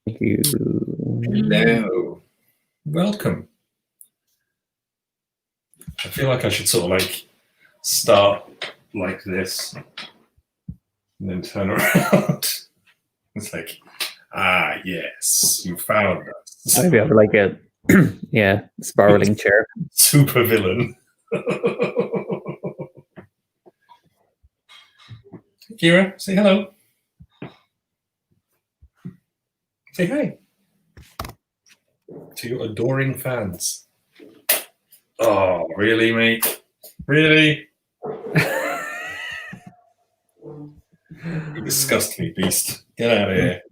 Thank you. Hello. Welcome. I feel like I should sort of like start like this and then turn around. It's like, yes, you found us. Maybe have like a spiraling chair. Super villain. Kira, say hello. Say hi to your adoring fans. Oh, really, mate? Really? You disgust me, beast. Get out of here.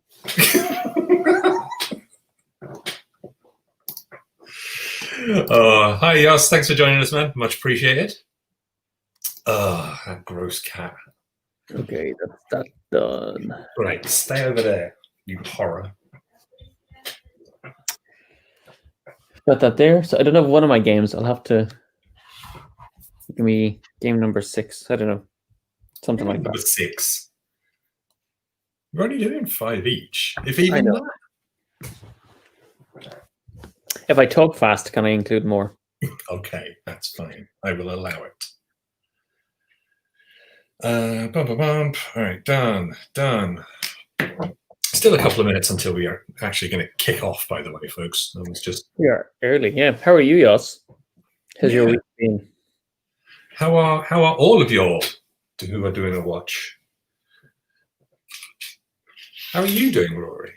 Hi, Yas. Thanks for joining us, man. Much appreciated. That gross cat. Okay, that's that done. Right, stay over there, you horror. Got that there. So I don't have one of my games. I'll have to give me game number 6. I don't know. Something like Number that. 6. We're only doing 5 each, if even that. If I talk fast, can I include more? Okay, that's fine. I will allow it. All right, done. Still a couple of minutes until we are actually going to kick off, by the way, folks. That was just... We are early, yeah. How are you, Yas? How's your week been? How are all of y'all who are doing a watch? How are you doing, Rory?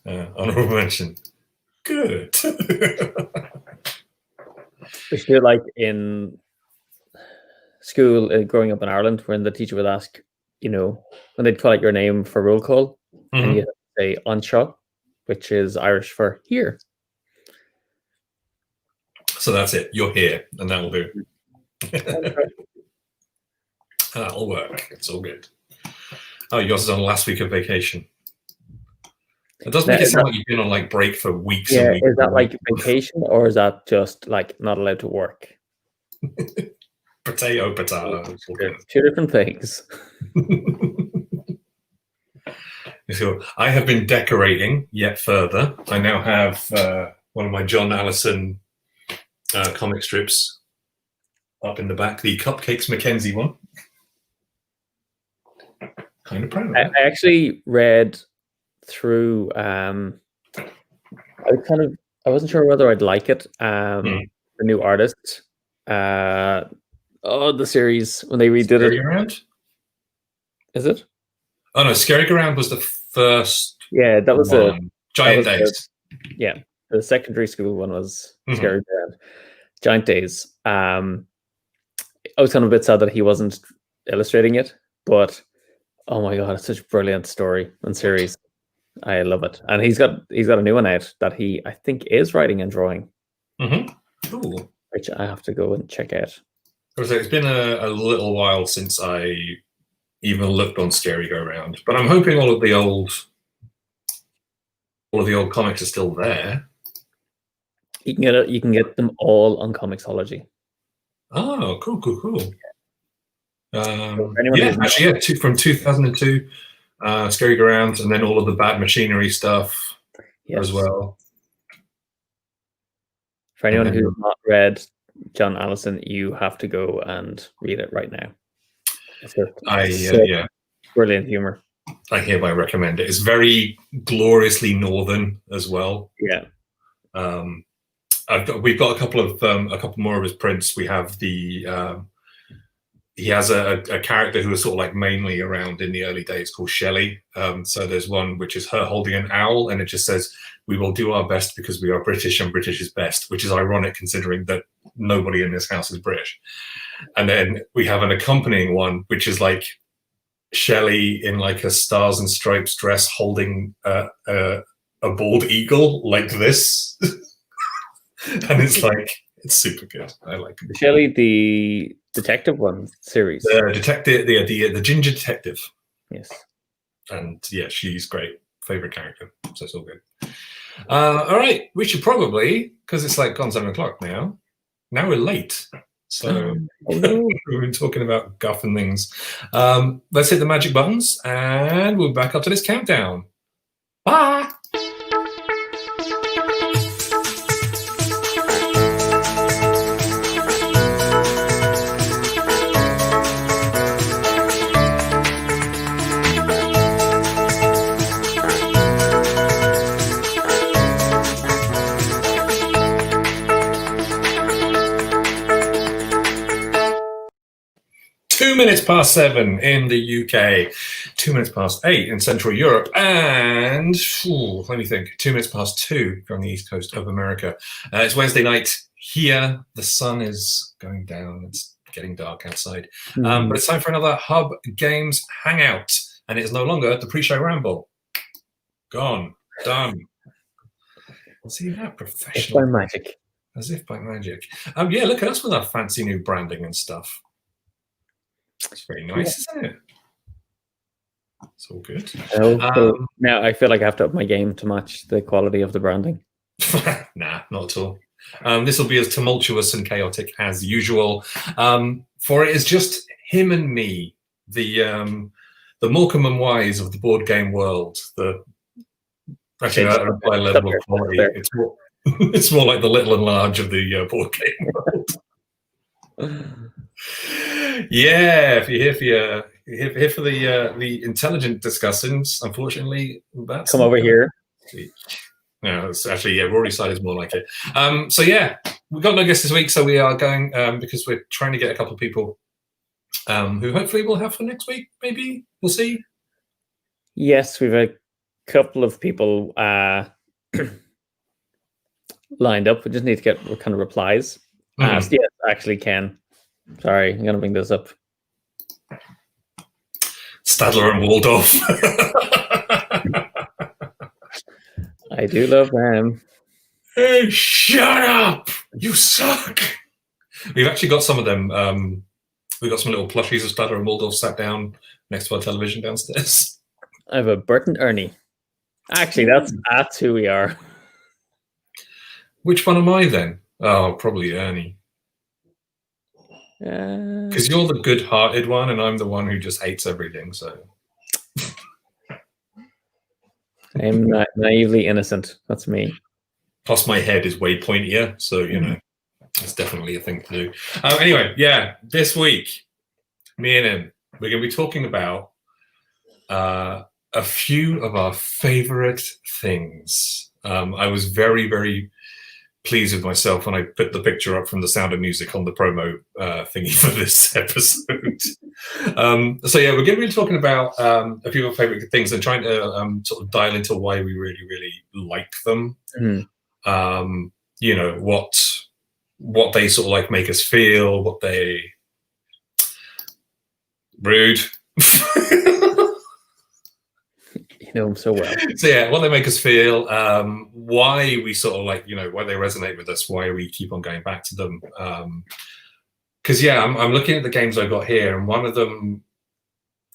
Honorable mention. Good. We should do like in school growing up in Ireland, when the teacher would ask, when they'd call out your name for roll call, and you say "anseo," which is Irish for here. So that's it. You're here, and that will do. That'll work. It's all good. Oh, yours is on last week of vacation. It doesn't make it sound like you've been on like break for weeks. Yeah, and weeks is that like vacation, or is that just like not allowed to work? Potato. Two different things. So I have been decorating yet further. I now have one of my John Allison comic strips up in the back, the Cupcakes Mackenzie one. Kind of proud of it. I actually read through. I wasn't sure whether I'd like it. The new artist. The series when they redid Scary Around? Is it? Oh no, Scary Around was the first. Yeah, that was Giant Days. The secondary school one was Scary Around. Giant Days. I was kind of a bit sad that he wasn't illustrating it, but oh my god, it's such a brilliant story and series. I love it, and he's got a new one out that he, I think, is writing and drawing. Cool. Which I have to go and check out. It's been a little while since I even looked on Scary Go Round, but I'm hoping all of the old comics are still there. You can get them all on Comixology. Oh, cool. From 2002, Scary Go Round, and then all of the Bad Machinery stuff as well. For anyone who's not read John Allison, you have to go and read it right now. Brilliant humor. I hereby recommend it. It's very gloriously northern as well. Yeah. We've got a couple more of his prints. We have he has a character who was sort of like mainly around in the early days called Shelley. So there's one which is her holding an owl, and it just says, "We will do our best because we are British and British is best," which is ironic considering that nobody in this house is British. And then we have an accompanying one, which is like Shelley in like a Stars and Stripes dress holding a bald eagle like this. And it's like, it's super good. I like it. Shelley, the detective one series. The detective, the ginger detective. Yes. And yeah, she's great. Favorite character. So it's all good. All right. We should probably, because it's like gone 7 o'clock now. Now we're late. So Oh no. we've been talking about guff and things. Let's hit the magic buttons and we'll be back up to this countdown. Bye. Minutes past 7 in the UK, 2 minutes past 8 in Central Europe, and let me think, 2 minutes past 2 from the East Coast of America. It's Wednesday night here. The sun is going down. It's getting dark outside. But it's time for another Hub Games Hangout, and it is no longer the pre-show ramble. Gone. Done. See that? Professional. By magic. As if by magic. Yeah, look at us with our fancy new branding and stuff. It's very nice, isn't it? It's all good. Now I feel like I have to up my game to match the quality of the branding. Nah, not at all. This will be as tumultuous and chaotic as usual. For it is just him and me, the Morecambe and Wise of the board game world. Actually, that by level of quality. It's more like the little and large of the board game world. Yeah, if you're here for the intelligent discussions, unfortunately, that's come over here. No, it's actually Rory's side is more like it. So yeah, we've got no guests this week, so we are going because we're trying to get a couple of people who hopefully we'll have for next week. Maybe we'll see. Yes, we've a couple of people lined up. We just need to get kind of replies. Yes, actually, Ken. Sorry, I'm going to bring this up. Stadler and Waldorf. I do love them. Hey, shut up! You suck! We've actually got some of them. We've got some little plushies of Stadler and Waldorf sat down next to our television downstairs. I have a Bert and Ernie. Actually, that's who we are. Which one am I then? Oh, probably Ernie. Because you're the good-hearted one, and I'm the one who just hates everything. So I'm naively innocent. That's me. Plus, my head is way pointier, so you know it's definitely a thing to do. Anyway, yeah, this week, me and him, we're going to be talking about a few of our favorite things. I was very, very pleased with myself when I put the picture up from The Sound of Music on the promo thingy for this episode. So yeah, we're going to be talking about a few of our favorite things and trying to sort of dial into why we really, really like them. You know, what they sort of like make us feel, what they rude. You know them so well. So yeah, what they make us feel, why we sort of like, you know, why they resonate with us, why we keep on going back to them. Because yeah, I'm looking at the games I got here, and one of them,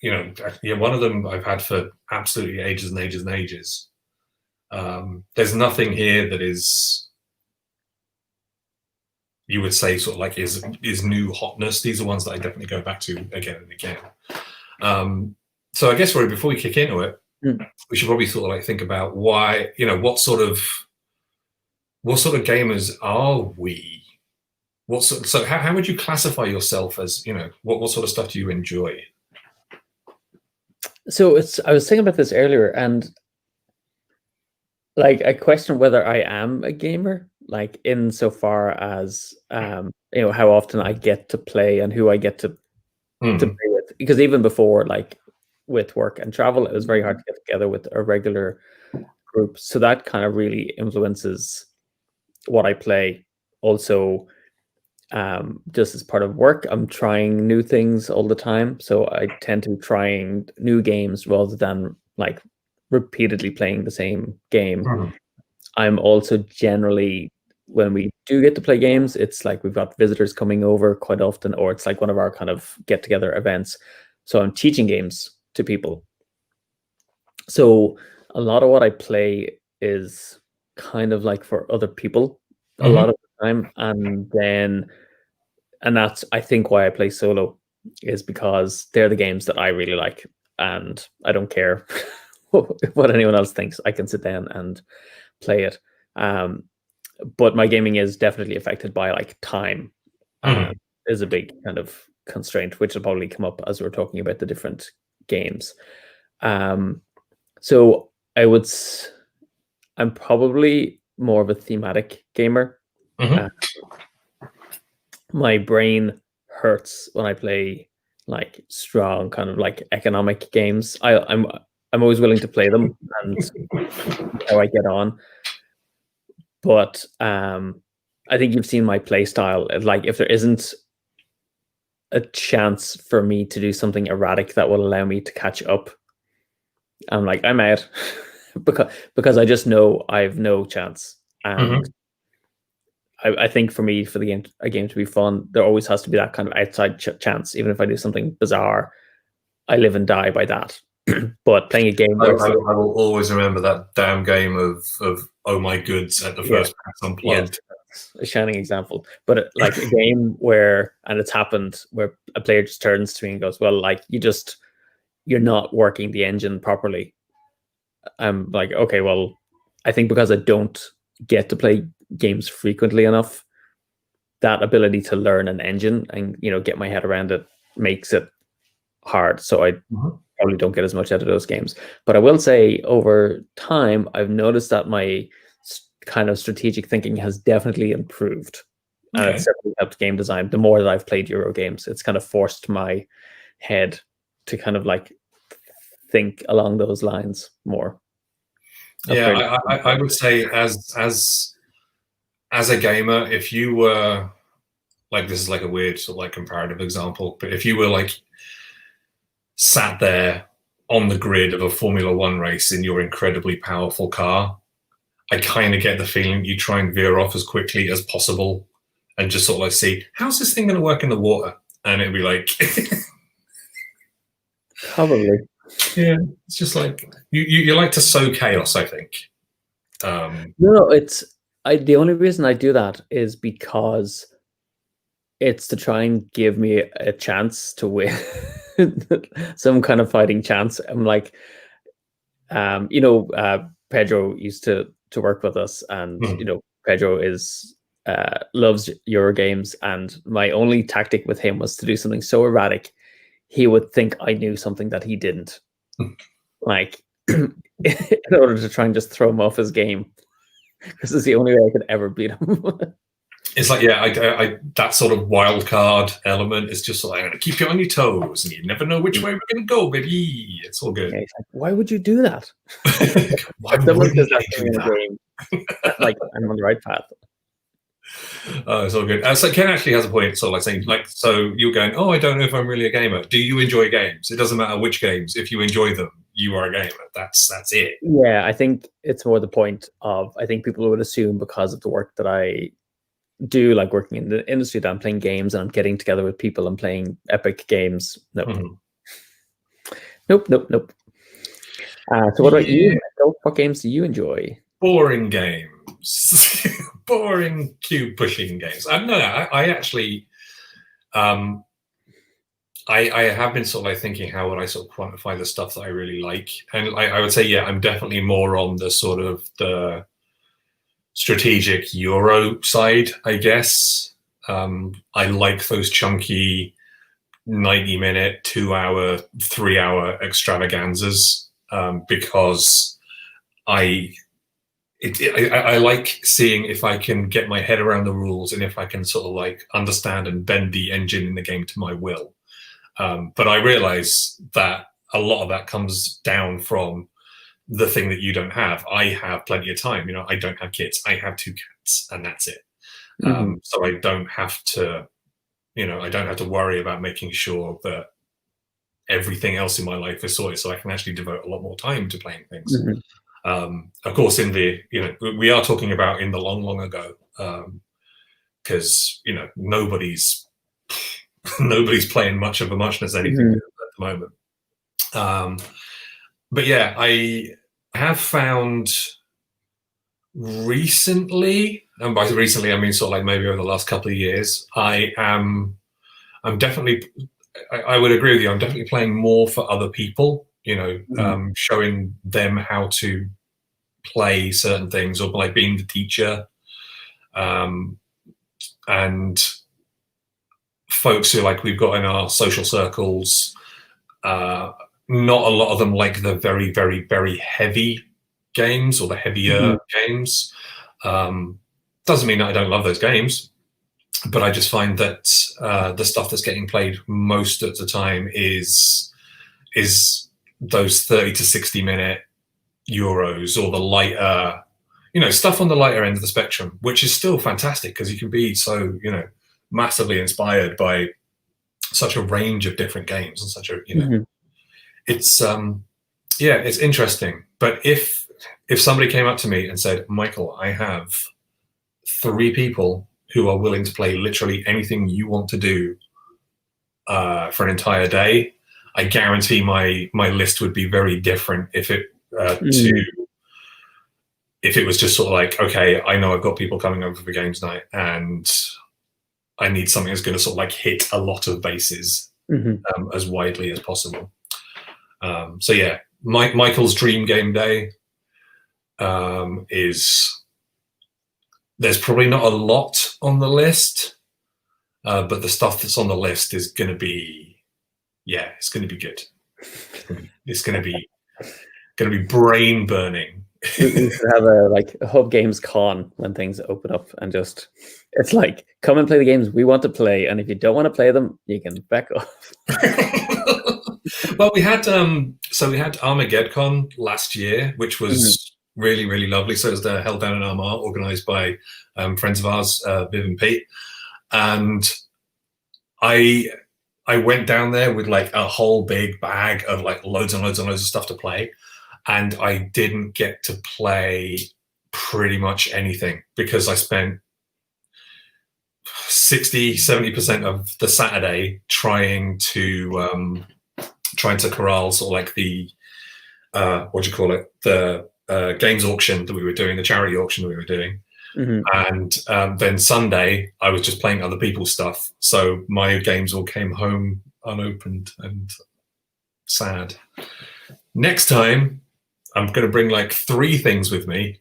you know, one of them I've had for absolutely ages and ages and ages. There's nothing here that is, you would say, sort of like is new hotness. These are ones that I definitely go back to again and again. So I guess, Rory, before we kick into it, we should probably sort of like think about why, you know, what sort of gamers are we? So how would you classify yourself as, you know, what sort of stuff do you enjoy? So I was thinking about this earlier, and like I question whether I am a gamer, like insofar as you know, how often I get to play and who I get to play with. Because even before, like with work and travel, it was very hard to get together with a regular group. So that kind of really influences what I play. Also, just as part of work, I'm trying new things all the time. So I tend to be trying new games rather than like repeatedly playing the same game. I'm also generally, when we do get to play games, it's like we've got visitors coming over quite often, or it's like one of our kind of get-together events. So I'm teaching games to people. So a lot of what I play is kind of like for other people a lot of the time. And then and that's, I think, why I play solo, is because they're the games that I really like, and I don't care what anyone else thinks. I can sit down and play it. But my gaming is definitely affected by like time. Is a big kind of constraint, which will probably come up as we're talking about the different games. So I'm probably more of a thematic gamer. My brain hurts when I play like strong kind of like economic games. I'm always willing to play them and see how I get on. But I think you've seen my play style. Like, if there isn't a chance for me to do something erratic that will allow me to catch up, I'm like, I'm out. because I just know I have no chance. And I think for me, for a game to be fun, there always has to be that kind of outside chance. Even if I do something bizarre, I live and die by that. But playing a game, I will always remember that damn game of Oh My Goods at the first PAX Unplugged. Yes, a shining example. But like a game where, and it's happened, where a player just turns to me and goes, well, like, you're not working the engine properly. I'm like, okay, well, I think because I don't get to play games frequently enough, that ability to learn an engine and, get my head around it makes it hard. So I probably don't get as much out of those games. But I will say, over time, I've noticed that my kind of strategic thinking has definitely improved. And it's certainly helped game design. The more that I've played Euro games, it's kind of forced my head to kind of like think along those lines more. Yeah, I would say as a gamer, if you were like, this is like a weird sort of like comparative example, but if you were like sat there on the grid of a Formula One race in your incredibly powerful car, I kind of get the feeling you try and veer off as quickly as possible and just sort of like see, how's this thing going to work in the water? And it'd be like, probably. Yeah, it's just like you like to sow chaos, I think. No, the only reason I do that is because it's to try and give me a chance to win, some kind of fighting chance. I'm like, Pedro used to work with us, and Pedro loves Euro games, and my only tactic with him was to do something so erratic he would think I knew something that he didn't. Like, in order to try and just throw him off his game, because it's the only way I could ever beat him. It's like, yeah, I that sort of wild card element is just like, I'm going to keep you on your toes, and you never know which way we're going to go, baby. It's all good. Yeah, like, why would you do that? Why wouldn't I do that? Like, I'm on the right path. Oh, it's all good. So Ken actually has a point, sort of like saying, like, so you're going, oh, I don't know if I'm really a gamer. Do you enjoy games? It doesn't matter which games. If you enjoy them, you are a gamer. That's it. Yeah, I think it's more the point of, I think people would assume because of the work that I do, like working in the industry, that I'm playing games and I'm getting together with people and playing epic games. No. Nope. So what about you? What games do you enjoy? Boring games. Boring cube pushing games. I actually I have been sort of like thinking, how would I sort of quantify the stuff that I really like? And I would say, yeah, I'm definitely more on the sort of the strategic Euro side, I guess. I like those chunky 90-minute, 2-hour, 3-hour extravaganzas, because I like seeing if I can get my head around the rules and if I can sort of like understand and bend the engine in the game to my will. But I realize that a lot of that comes down from the thing that you don't have. I have plenty of time. I don't have kids. I have 2 cats, and that's it. So I don't have to, I don't have to worry about making sure that everything else in my life is sorted, so I can actually devote a lot more time to playing things. Of course, in the, we are talking about in the long ago, because nobody's playing much of a muchness anything at the moment. But yeah, I have found recently and by recently I mean sort of like maybe over the last couple of years, I'm definitely, I would agree with you. I'm definitely playing more for other people. Showing them how to play certain things, or like being the teacher, and folks who like we've got in our social circles. Not a lot of them like the very, very, very heavy games or the heavier games. Doesn't mean that I don't love those games, but I just find that the stuff that's getting played most of the time is those 30 to 60-minute Euros, or the lighter, stuff on the lighter end of the spectrum, which is still fantastic because you can be so, massively inspired by such a range of different games and such a, it's it's interesting. But if somebody came up to me and said, Michael, I have 3 people who are willing to play literally anything you want to do for an entire day, I guarantee my list would be very different if it was just sort of like, okay, I know I've got people coming over for games night and I need something that's going to sort of like hit a lot of bases as widely as possible. So yeah, Michael's dream game day is, there's probably not a lot on the list, but the stuff that's on the list is going to be, it's going to be good. It's going to be brain burning. We should have a Hub Games Con when things open up, and just, it's like, come and play the games we want to play, and if you don't want to play them, you can back off. Well, we had Armageddon last year, which was really, really lovely. So it was held down in Armagh, organised by friends of ours, Viv and Pete, and I went down there with like a whole big bag of like loads and loads and loads of stuff to play, and I didn't get to play pretty much anything because I spent 60-70% of the Saturday trying to corral sort of like the the games auction that we were doing, the charity auction that we were doing. And then Sunday I was just playing other people's stuff, so my games all came home unopened and sad. Next time I'm going to bring like 3 things with me.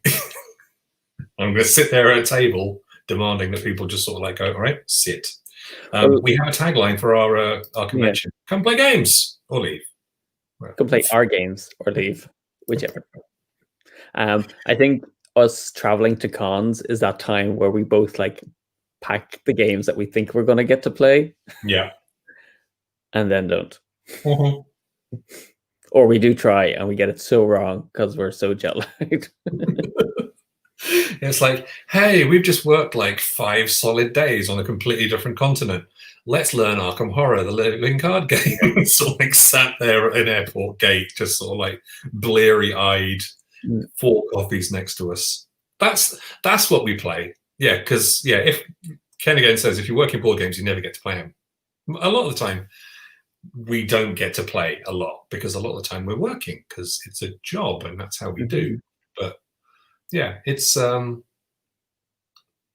I'm going to sit there at a table demanding that people just sort of like go, all right, sit. We have a tagline for our convention: come play games or leave. Come play our games or leave, whichever. I think us traveling to cons is that time where we both like pack the games that we think we're going to get to play. Yeah. And then don't. Or we do try and we get it so wrong because we're so jet lagged. It's like, hey, we've just worked like 5 solid days on a completely different continent. Let's learn Arkham Horror, the living card game. So like sat there at an airport gate, just sort of like bleary-eyed, 4 coffees next to us. That's what we play. Yeah, because if Ken again says if you work in board games, you never get to play them. A lot of the time, we don't get to play a lot because a lot of the time we're working because it's a job and that's how we do. But yeah, it's an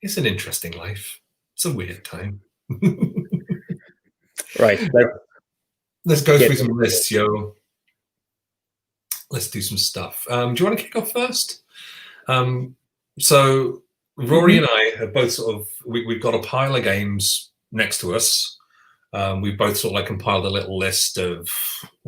interesting life. It's a weird time. Right. Let's go through some lists, yo. Let's do some stuff. Do you want to kick off first? So Rory and I have both sort of, we've got a pile of games next to us. We both sort of like compiled a little list of,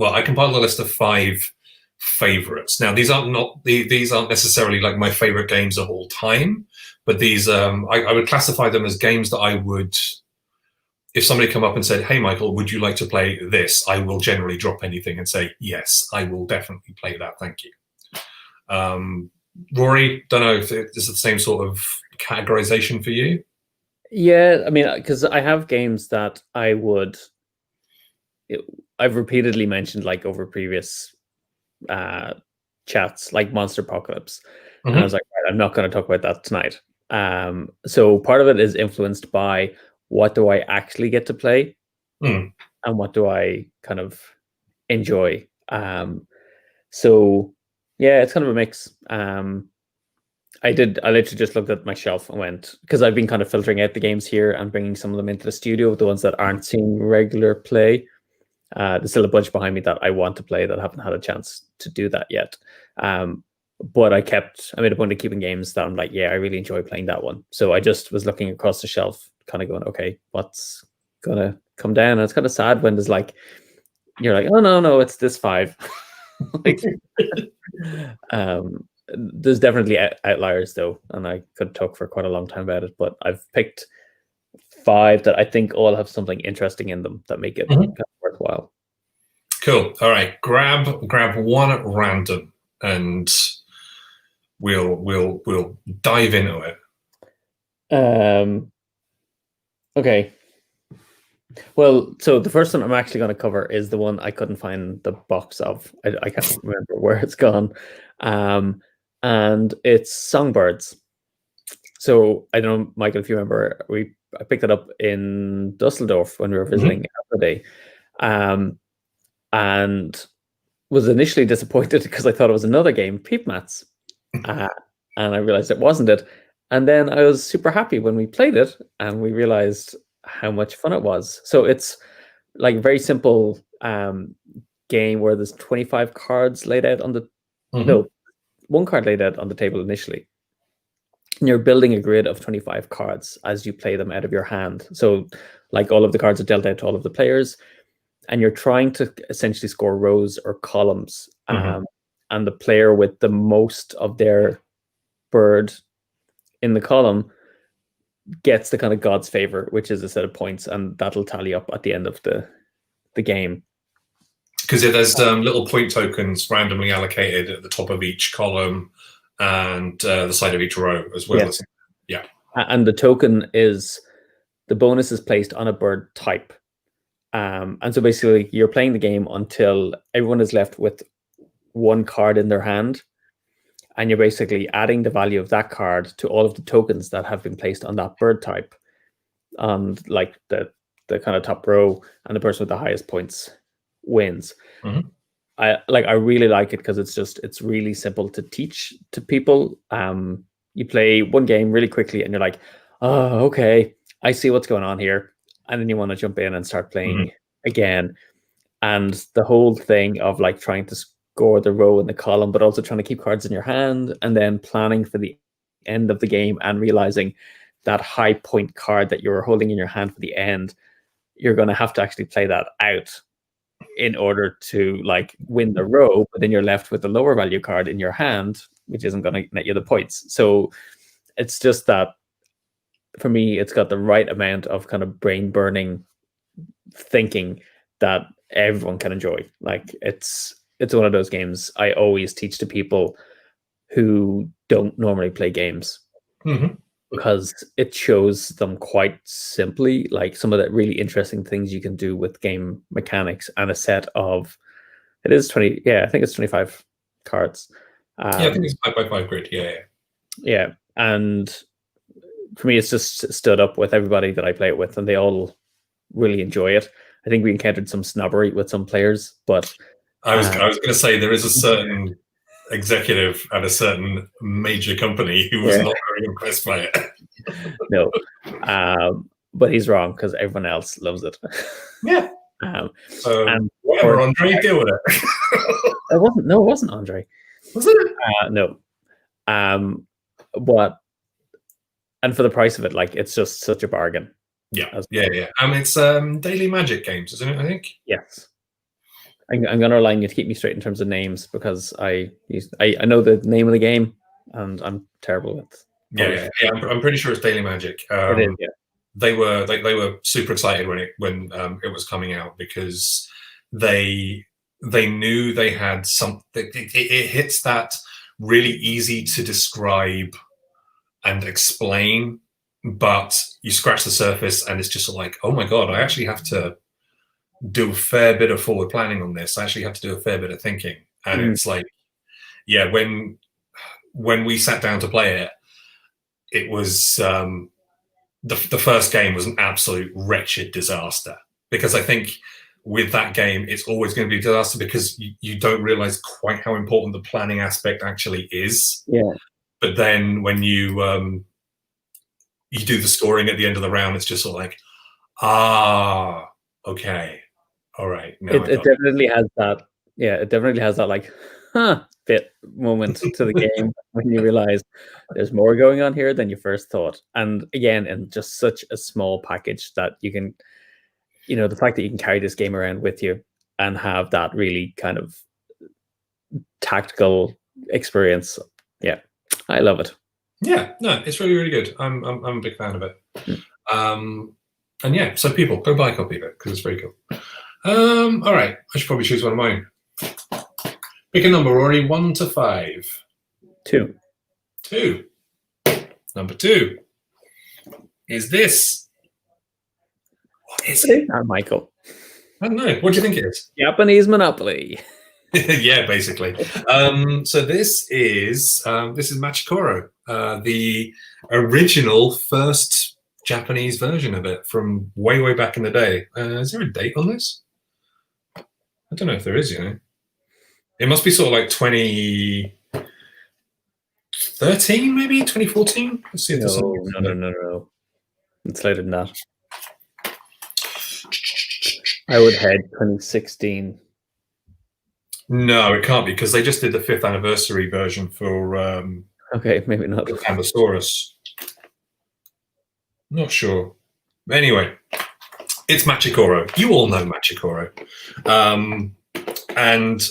I compiled a list of 5 favorites. Now these aren't necessarily like my favorite games of all time, but these I would classify them as games that I would, if somebody come up and said, hey Michael, would you like to play this? I will generally drop anything and say, yes, I will definitely play that, thank you. Rory, don't know if this is the same sort of categorization for you. Yeah, I mean, because I have games that I've repeatedly mentioned like over previous chats, like Monster Apocalypse. And I was like, right, I'm not going to talk about that tonight. So part of it is influenced by what do I actually get to play and what do I kind of enjoy. So yeah, it's kind of a mix. I did. I literally just looked at my shelf and went, because I've been kind of filtering out the games here and bringing some of them into the studio, the ones that aren't seeing regular play. There's still a bunch behind me that I want to play that I haven't had a chance to do that yet. But I made a point of keeping games that I'm like, yeah, I really enjoy playing that one. So I just was looking across the shelf, kind of going, okay, what's gonna come down? And it's kind of sad when you're like, oh no, it's this 5. Like, there's definitely outliers though, and I could talk for quite a long time about it. But I've picked 5 that I think all have something interesting in them that make it kind of worthwhile. Cool. All right, grab one at random, and we'll dive into it. Okay. Well, so the first one I'm actually going to cover is the one I couldn't find the box of. I can't remember where it's gone. And it's Songbirds. So I don't know, Michael, if you remember, I picked it up in Dusseldorf when we were visiting the day, and was initially disappointed because I thought it was another game, Peep Mats, and I realized it wasn't it. And then I was super happy when we played it and we realized how much fun it was. So it's like a very simple game where there's 25 cards laid out on the no, 1 card laid out on the table initially. And you're building a grid of 25 cards as you play them out of your hand. So like all of the cards are dealt out to all of the players, and you're trying to essentially score rows or columns. And the player with the most of their bird in the column gets the kind of God's favor, which is a set of points, and that'll tally up at the end of the game. Because there's little point tokens randomly allocated at the top of each column and the side of each row as well. Yeah. And the token the bonus is placed on a bird type. And so basically you're playing the game until everyone is left with 1 card in their hand, and you're basically adding the value of that card to all of the tokens that have been placed on that bird type, and like the kind of top row, and the person with the highest points wins. I really like it because it's really simple to teach to people. You play 1 game really quickly and you're like, oh, okay, I see what's going on here. And then you want to jump in and start playing again. And the whole thing of like trying to score the row in the column, but also trying to keep cards in your hand, and then planning for the end of the game and realizing that high point card that you're holding in your hand for the end, you're going to have to actually play that out in order to like win the row, but then you're left with the lower value card in your hand, which isn't going to net you the points. So it's just that, for me, it's got the right amount of kind of brain burning thinking that everyone can enjoy. Like it's one of those games I always teach to people who don't normally play games, because it shows them quite simply like some of the really interesting things you can do with game mechanics and a set of, it is 20, I think it's 25 cards. I think it's 5x5 grid. Yeah, and for me, it's just stood up with everybody that I play it with, and they all really enjoy it. I think we encountered some snobbery with some players, but I was going to say there is a certain executive at a certain major company who was not very impressed by it. No, but he's wrong because everyone else loves it. Yeah. Whatever, Andre, deal with it. It wasn't Andre. Was it? No. But and for the price of it, like it's just such a bargain. Yeah. It's Daily Magic Games, isn't it? I think. Yes. I'm going to rely on you to keep me straight in terms of names, because I know the name of the game and I'm terrible with. I'm pretty sure it's Daily Magic. It is, yeah. They were super excited when it was coming out, because they knew they had something. It hits that really easy to describe and explain, but you scratch the surface and it's just like, oh my god, I actually have to do a fair bit of forward planning on this. I actually have to do a fair bit of thinking. And it's like, when we sat down to play it, it was the first game was an absolute wretched disaster, because I think with that game it's always going to be a disaster because you don't realize quite how important the planning aspect actually is. But then when you do the scoring at the end of the round, it's just sort of like, okay, all right. Now it definitely has that. Yeah, it definitely has that like, bit moment to the game when you realize there's more going on here than you first thought. And again, in just such a small package that you can, the fact that you can carry this game around with you and have that really kind of tactical experience. Yeah, I love it. Yeah, no, it's really, really good. I'm a big fan of it. And yeah, so people, go buy a copy of it because it's very cool. All right, I should probably choose one of mine. Pick a number, Rory, 1 to 5. 2. 2. Number 2 is this. What is it? Michael. I don't know. What do you think it is? Japanese Monopoly. Yeah, basically. So this is Machikoro, the original first Japanese version of it from way, way back in the day. Is there a date on this? I don't know if there is, It must be sort of like 2013, maybe 2014. Let's see if there's something. No. It's later than that. I would head 2016. No, it can't be because they just did the 5th anniversary version for. Okay, maybe not. Ambosaurus. Not sure. Anyway, it's Machikoro. You all know Machikoro, and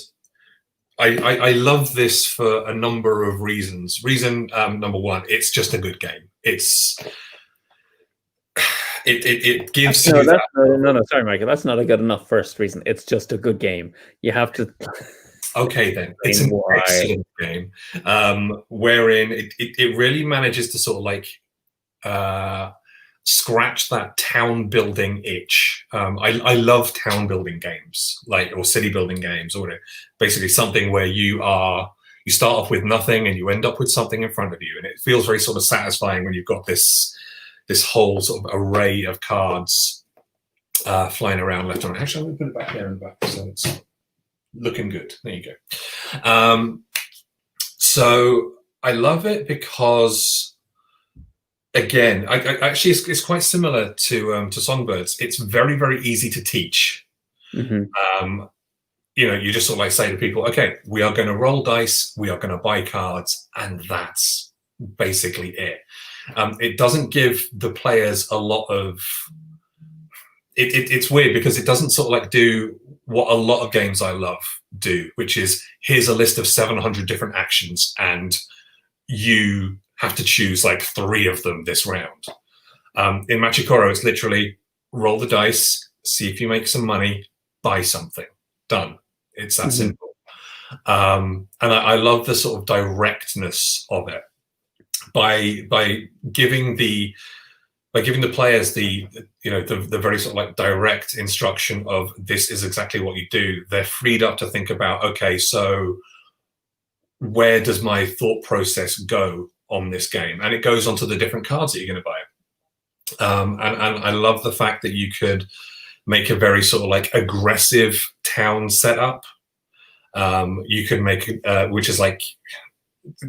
I love this for a number of reasons. Reason number one, it's just a good game. It gives you that. No, sorry, Michael. That's not a good enough first reason. It's just a good game. You have to. Okay, then it's an excellent game, wherein it really manages to sort of like scratch that town building itch. I love town building games, or city building games, or basically something where you start off with nothing and you end up with something in front of you, and it feels very sort of satisfying when you've got this whole sort of array of cards flying around left and right. Actually, I'm going to put it back there in the back so it's looking good. There you go. So I love it because, again, actually it's quite similar to Songbirds. It's very, very easy to teach. Mm-hmm. You just sort of like say to people, okay, we are going to roll dice, we are going to buy cards, and that's basically it. It doesn't give the players a lot of. It's weird because it doesn't sort of like do what a lot of games I love do, which is here's a list of 700 different actions and you have to choose like 3 of them this round. In Machikoro, it's literally roll the dice, see if you make some money, buy something, done. It's that simple. And I love the sort of directness of it. By giving the players the very sort of like direct instruction of this is exactly what you do, they're freed up to think about, okay, so where does my thought process go on this game? And it goes onto the different cards that you're going to buy. And I love the fact that you could make a very sort of like aggressive town setup. You could make which is like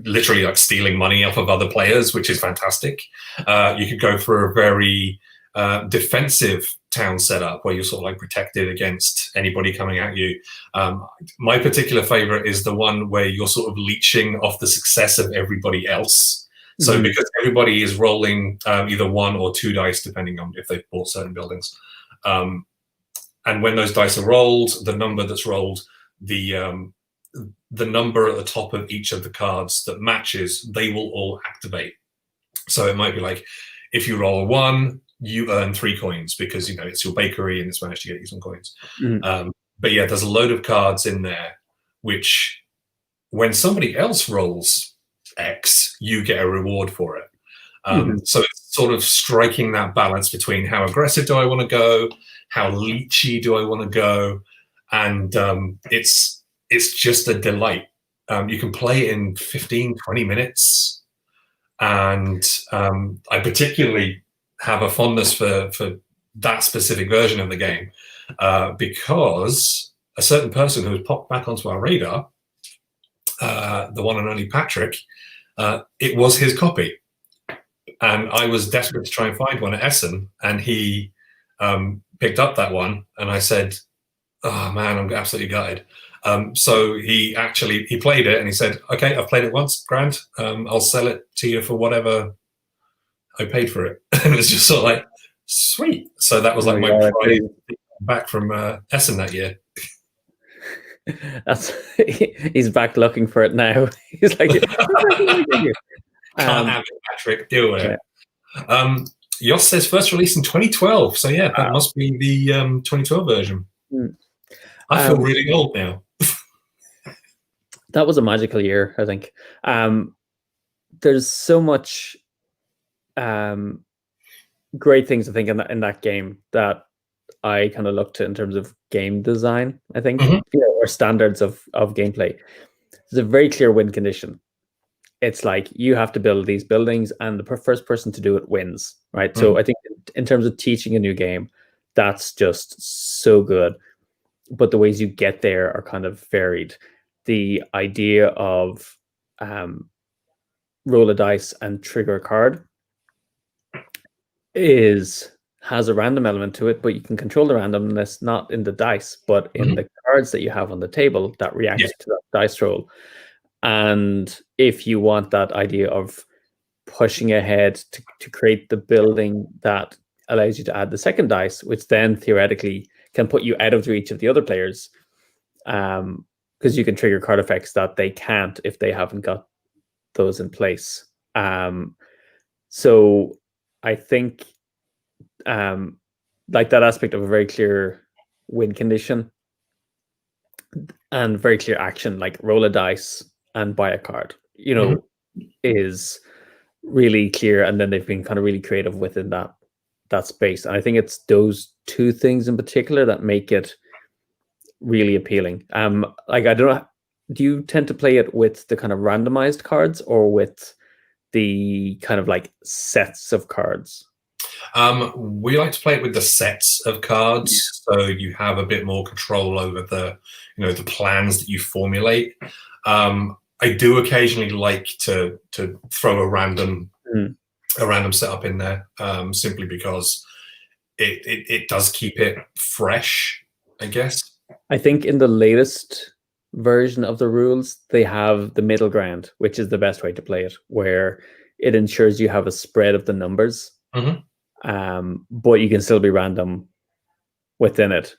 literally like stealing money off of other players, which is fantastic. You could go for a very defensive town setup where you're sort of like protected against anybody coming at you. My particular favorite is the one where you're sort of leeching off the success of everybody else. So because everybody is rolling either 1 or 2 dice, depending on if they've bought certain buildings. And when those dice are rolled, the number that's rolled, the number at the top of each of the cards that matches, they will all activate. So it might be like, if you roll a 1, you earn 3 coins because, it's your bakery and it's managed to get you some coins. But yeah, there's a load of cards in there, which when somebody else rolls X, you get a reward for it. So it's sort of striking that balance between how aggressive do I want to go, how leechy do I want to go, and it's just a delight. You can play it in 15, 20 minutes. And I particularly have a fondness for that specific version of the game because a certain person who has popped back onto our radar, the one and only Patrick, It was his copy. And I was desperate to try and find one at Essen, and he picked up that one, and I said, "Oh man, I'm absolutely gutted." So he played it, and he said, "Okay, I've played it once, grand. I'll sell it to you for whatever I paid for it." And it was just sort of like, sweet. So that was like my prize back from Essen that year. He's back looking for it now. He's like, can't have it, Patrick. Deal with it. Yoss says first release in 2012. So yeah, that must be the 2012 version. I feel really old now. That was a magical year, I think. There's so much great things, I think, in that game that I kind of look to in terms of game design, I think, or standards of gameplay. There's a very clear win condition. It's like you have to build these buildings, and the first person to do it wins, right? So I think in terms of teaching a new game, that's just so good. But the ways you get there are kind of varied. The idea of roll a dice and trigger a card has a random element to it, but you can control the randomness not in the dice, but in the cards that you have on the table that react to that dice roll. And if you want that idea of pushing ahead to create the building that allows you to add the second dice, which then theoretically can put you out of reach of the other players, because you can trigger card effects that they can't if they haven't got those in place. So I think like that aspect of a very clear win condition and very clear action, like roll a dice and buy a card, is really clear. And then they've been kind of really creative within that space. And I think it's those two things in particular that make it really appealing. Like, I don't know, do you tend to play it with the kind of randomized cards or with the kind of like sets of cards? We like to play it with the sets of cards, so you have a bit more control over the plans that you formulate. I do occasionally like to throw a random setup in there, simply because it does keep it fresh, I guess. I think in the latest version of the rules, they have the middle ground, which is the best way to play it, where it ensures you have a spread of the numbers, but you can still be random within it.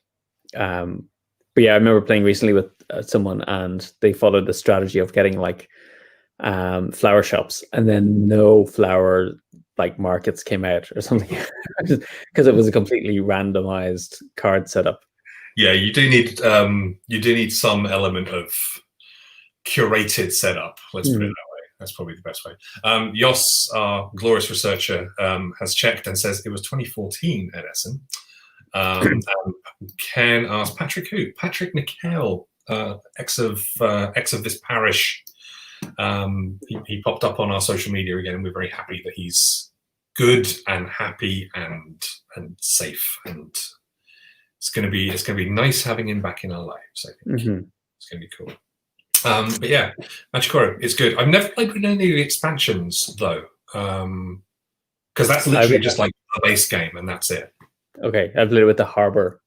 But yeah, I remember playing recently with someone, and they followed the strategy of getting like flower shops, and then no flower like markets came out or something, because it was a completely randomized card setup. Yeah, you do need some element of curated setup. Let's put it that way. That's probably the best way. Yoss, our glorious researcher, has checked and says it was 2014 at Essen. Ken asked Patrick who? Patrick Nickel, ex of this parish. He popped up on our social media again, and we're very happy that he's good and happy and safe, and it's gonna be nice having him back in our lives. I think it's gonna be cool. But yeah, Machikoro, it's good. I've never played with any of the expansions though, because that's literally just like the base game and that's it. Okay, I've played it with the Harbor.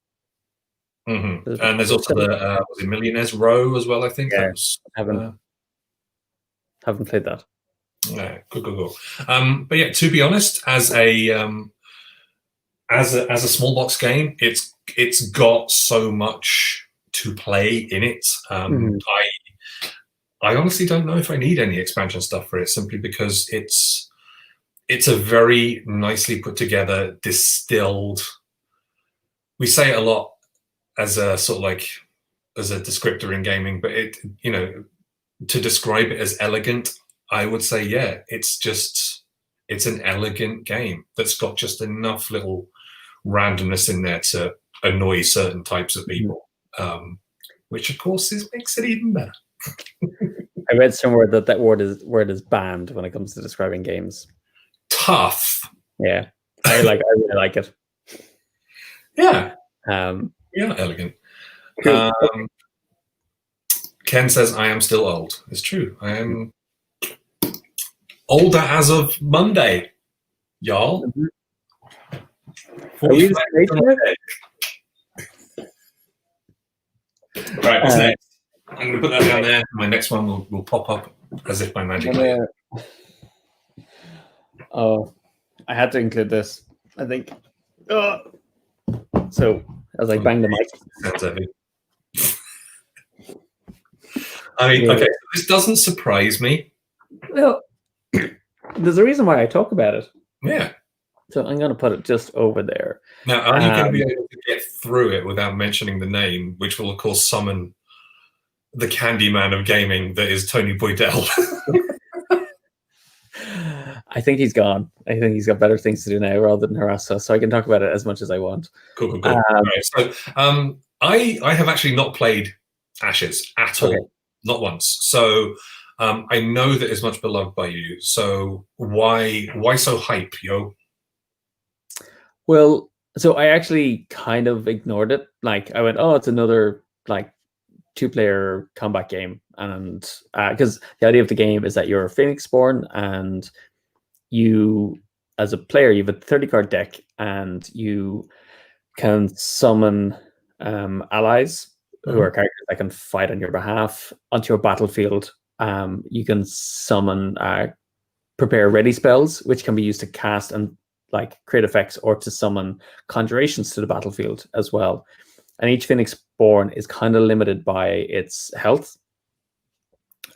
And there's also the was it Millionaire's Row as well, I think. Yeah, haven't played that. Yeah, cool. But yeah, to be honest, as a small box game, it's got so much to play in it. I honestly don't know if I need any expansion stuff for it, simply because it's a very nicely put together, distilled. We say it a lot as a sort of like as a descriptor in gaming, but to describe it as elegant, I would say, yeah, it's an elegant game that's got just enough little randomness in there to annoy certain types of people, which of course makes it even better. I read somewhere that word is banned when it comes to describing games. Tough. Yeah, I really like it. Yeah. Yeah, elegant. Ken says, I am still old. It's true. I am older as of Monday, y'all. Are we the 45 stage on yet? the deck. Right, what's next? I'm going to put that down there. My next one will pop up as if by magic. Oh, I had to include this, I think. So as I bang the mic. Sounds heavy. I mean, okay, so this doesn't surprise me. Well, there's a reason why I talk about it. Yeah. So I'm going to put it just over there. Now, are you going to be able to get through it without mentioning the name, which will, of course, summon the Candyman of gaming that is Tony Boydell? I think he's gone. I think he's got better things to do now rather than harass us, so I can talk about it as much as I want. Cool. Right, so I have actually not played Ashes at all, not once. So I know that it's much beloved by you. So why so hype, yo? Well, so I actually kind of ignored it. Like I went, oh, it's another like 2-player combat game, and because the idea of the game is that you're a Phoenix Spawn, and you, as a player, you have a 30-card deck, and you can summon allies who are characters that can fight on your behalf onto your battlefield. You can summon prepare ready spells, which can be used to cast and like create effects or to summon conjurations to the battlefield as well. And each Phoenix Spawn is kind of limited by its health,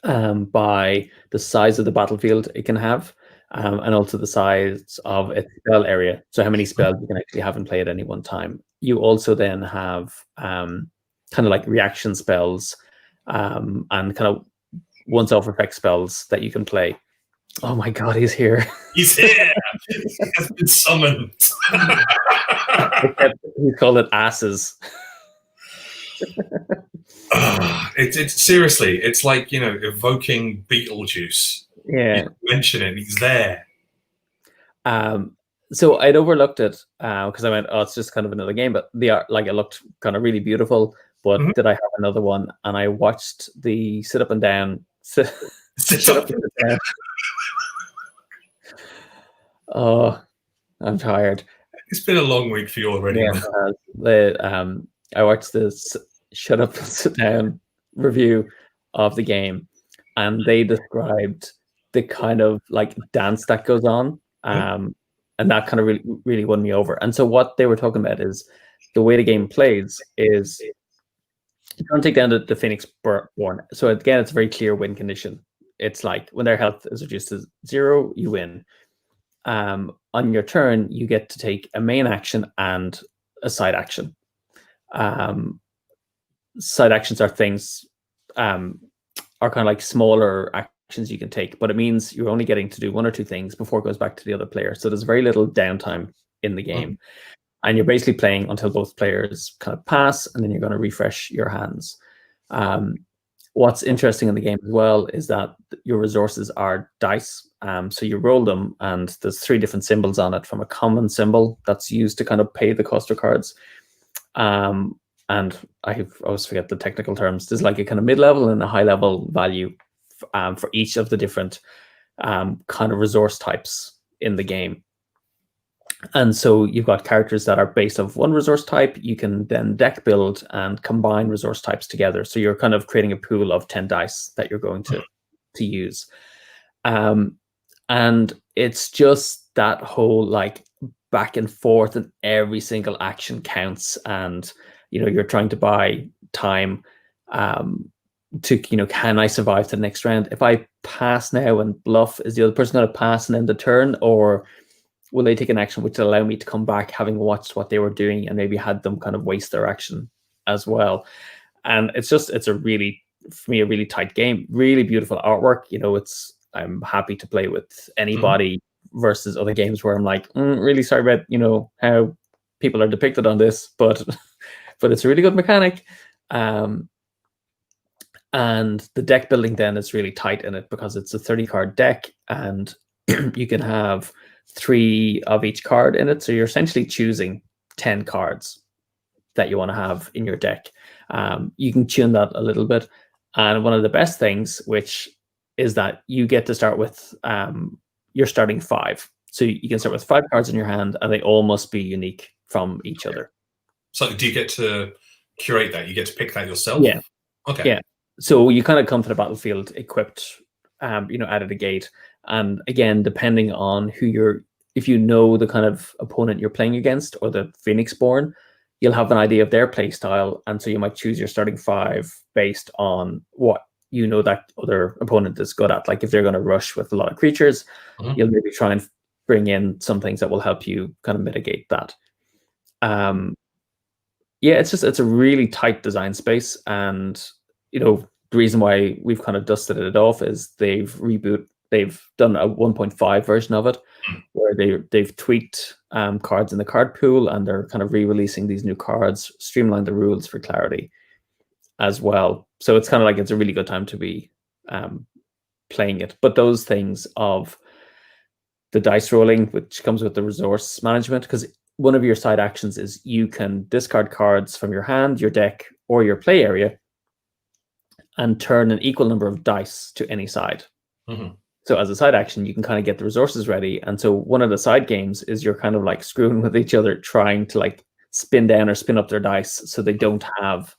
by the size of the battlefield it can have, and also the size of its spell area. So how many spells you can actually have in play at any one time. You also then have kind of like reaction spells and kind of once-off effect spells that you can play. Oh my God, he's here. He's here. He has been summoned. He called it asses. It's seriously, it's like, you know, evoking Beetlejuice. Yeah. You mention it, he's there. So I'd overlooked it because I went, oh, it's just kind of another game, but the art, like, it looked kind of really beautiful. But did I have another one? And I watched the sit up and down. Sit up and down. Oh, I'm tired. It's been a long week for you already. Yeah, I watched this shut up and sit down review of the game, and they described the kind of like dance that goes on, and that kind of really won me over. And so what they were talking about is the way the game plays is you don't take down the Phoenix Spawn. So again, it's a very clear win condition. It's like when their health is reduced to 0, you win. On your turn, you get to take a main action and a side action. Side actions are things are kind of like smaller actions you can take, but it means you're only getting to do 1 or 2 things before it goes back to the other player. So there's very little downtime in the game. And you're basically playing until both players kind of pass, and then you're going to refresh your hands. What's interesting in the game as well is that your resources are dice. So you roll them, and there's 3 different symbols on it, from a common symbol that's used to kind of pay the cost of cards. And I always forget the technical terms. There's like a kind of mid-level and a high-level value for each of the different kind of resource types in the game. And so you've got characters that are based off 1 resource type. You can then deck build and combine resource types together. So you're kind of creating a pool of 10 dice that you're going to use. And it's just that whole like back and forth, and every single action counts. And, you know, you're trying to buy time to, you know, can I survive to the next round? If I pass now and bluff, is the other person going to pass and end the turn? Or will they take an action which will allow me to come back, having watched what they were doing and maybe had them kind of waste their action as well? And it's a really, for me, a really tight game, really beautiful artwork. You know, I'm happy to play with anybody versus other games where I'm like, really sorry about, you know, how people are depicted on this, but it's a really good mechanic. And the deck building then is really tight in it because it's a 30-card deck, and you can have 3 of each card in it. So you're essentially choosing 10 cards that you want to have in your deck. You can tune that a little bit. And one of the best things, which is that you get to start with your starting 5. So you can start with 5 cards in your hand, and they all must be unique from each other. So do you get to curate that? You get to pick that yourself? Yeah. Okay. Yeah. So you kind of come to the battlefield equipped, out of the gate. And again, depending on if you know the kind of opponent you're playing against or the Phoenixborn, you'll have an idea of their play style. And so you might choose your starting 5 based on what you know that other opponent is good at. Like if they're going to rush with a lot of creatures, you'll maybe try and bring in some things that will help you kind of mitigate that. Yeah, it's a really tight design space, and the reason why we've kind of dusted it off is they've done a 1.5 version of it, where they've tweaked cards in the card pool, and they're kind of re-releasing these new cards, streamlined the rules for clarity as well. So it's kind of like it's a really good time to be playing it. But those things of the dice rolling, which comes with the resource management, because one of your side actions is you can discard cards from your hand, your deck, or your play area, and turn an equal number of dice to any side. So as a side action, you can kind of get the resources ready. And so one of the side games is you're kind of like screwing with each other, trying to like spin down or spin up their dice so they don't have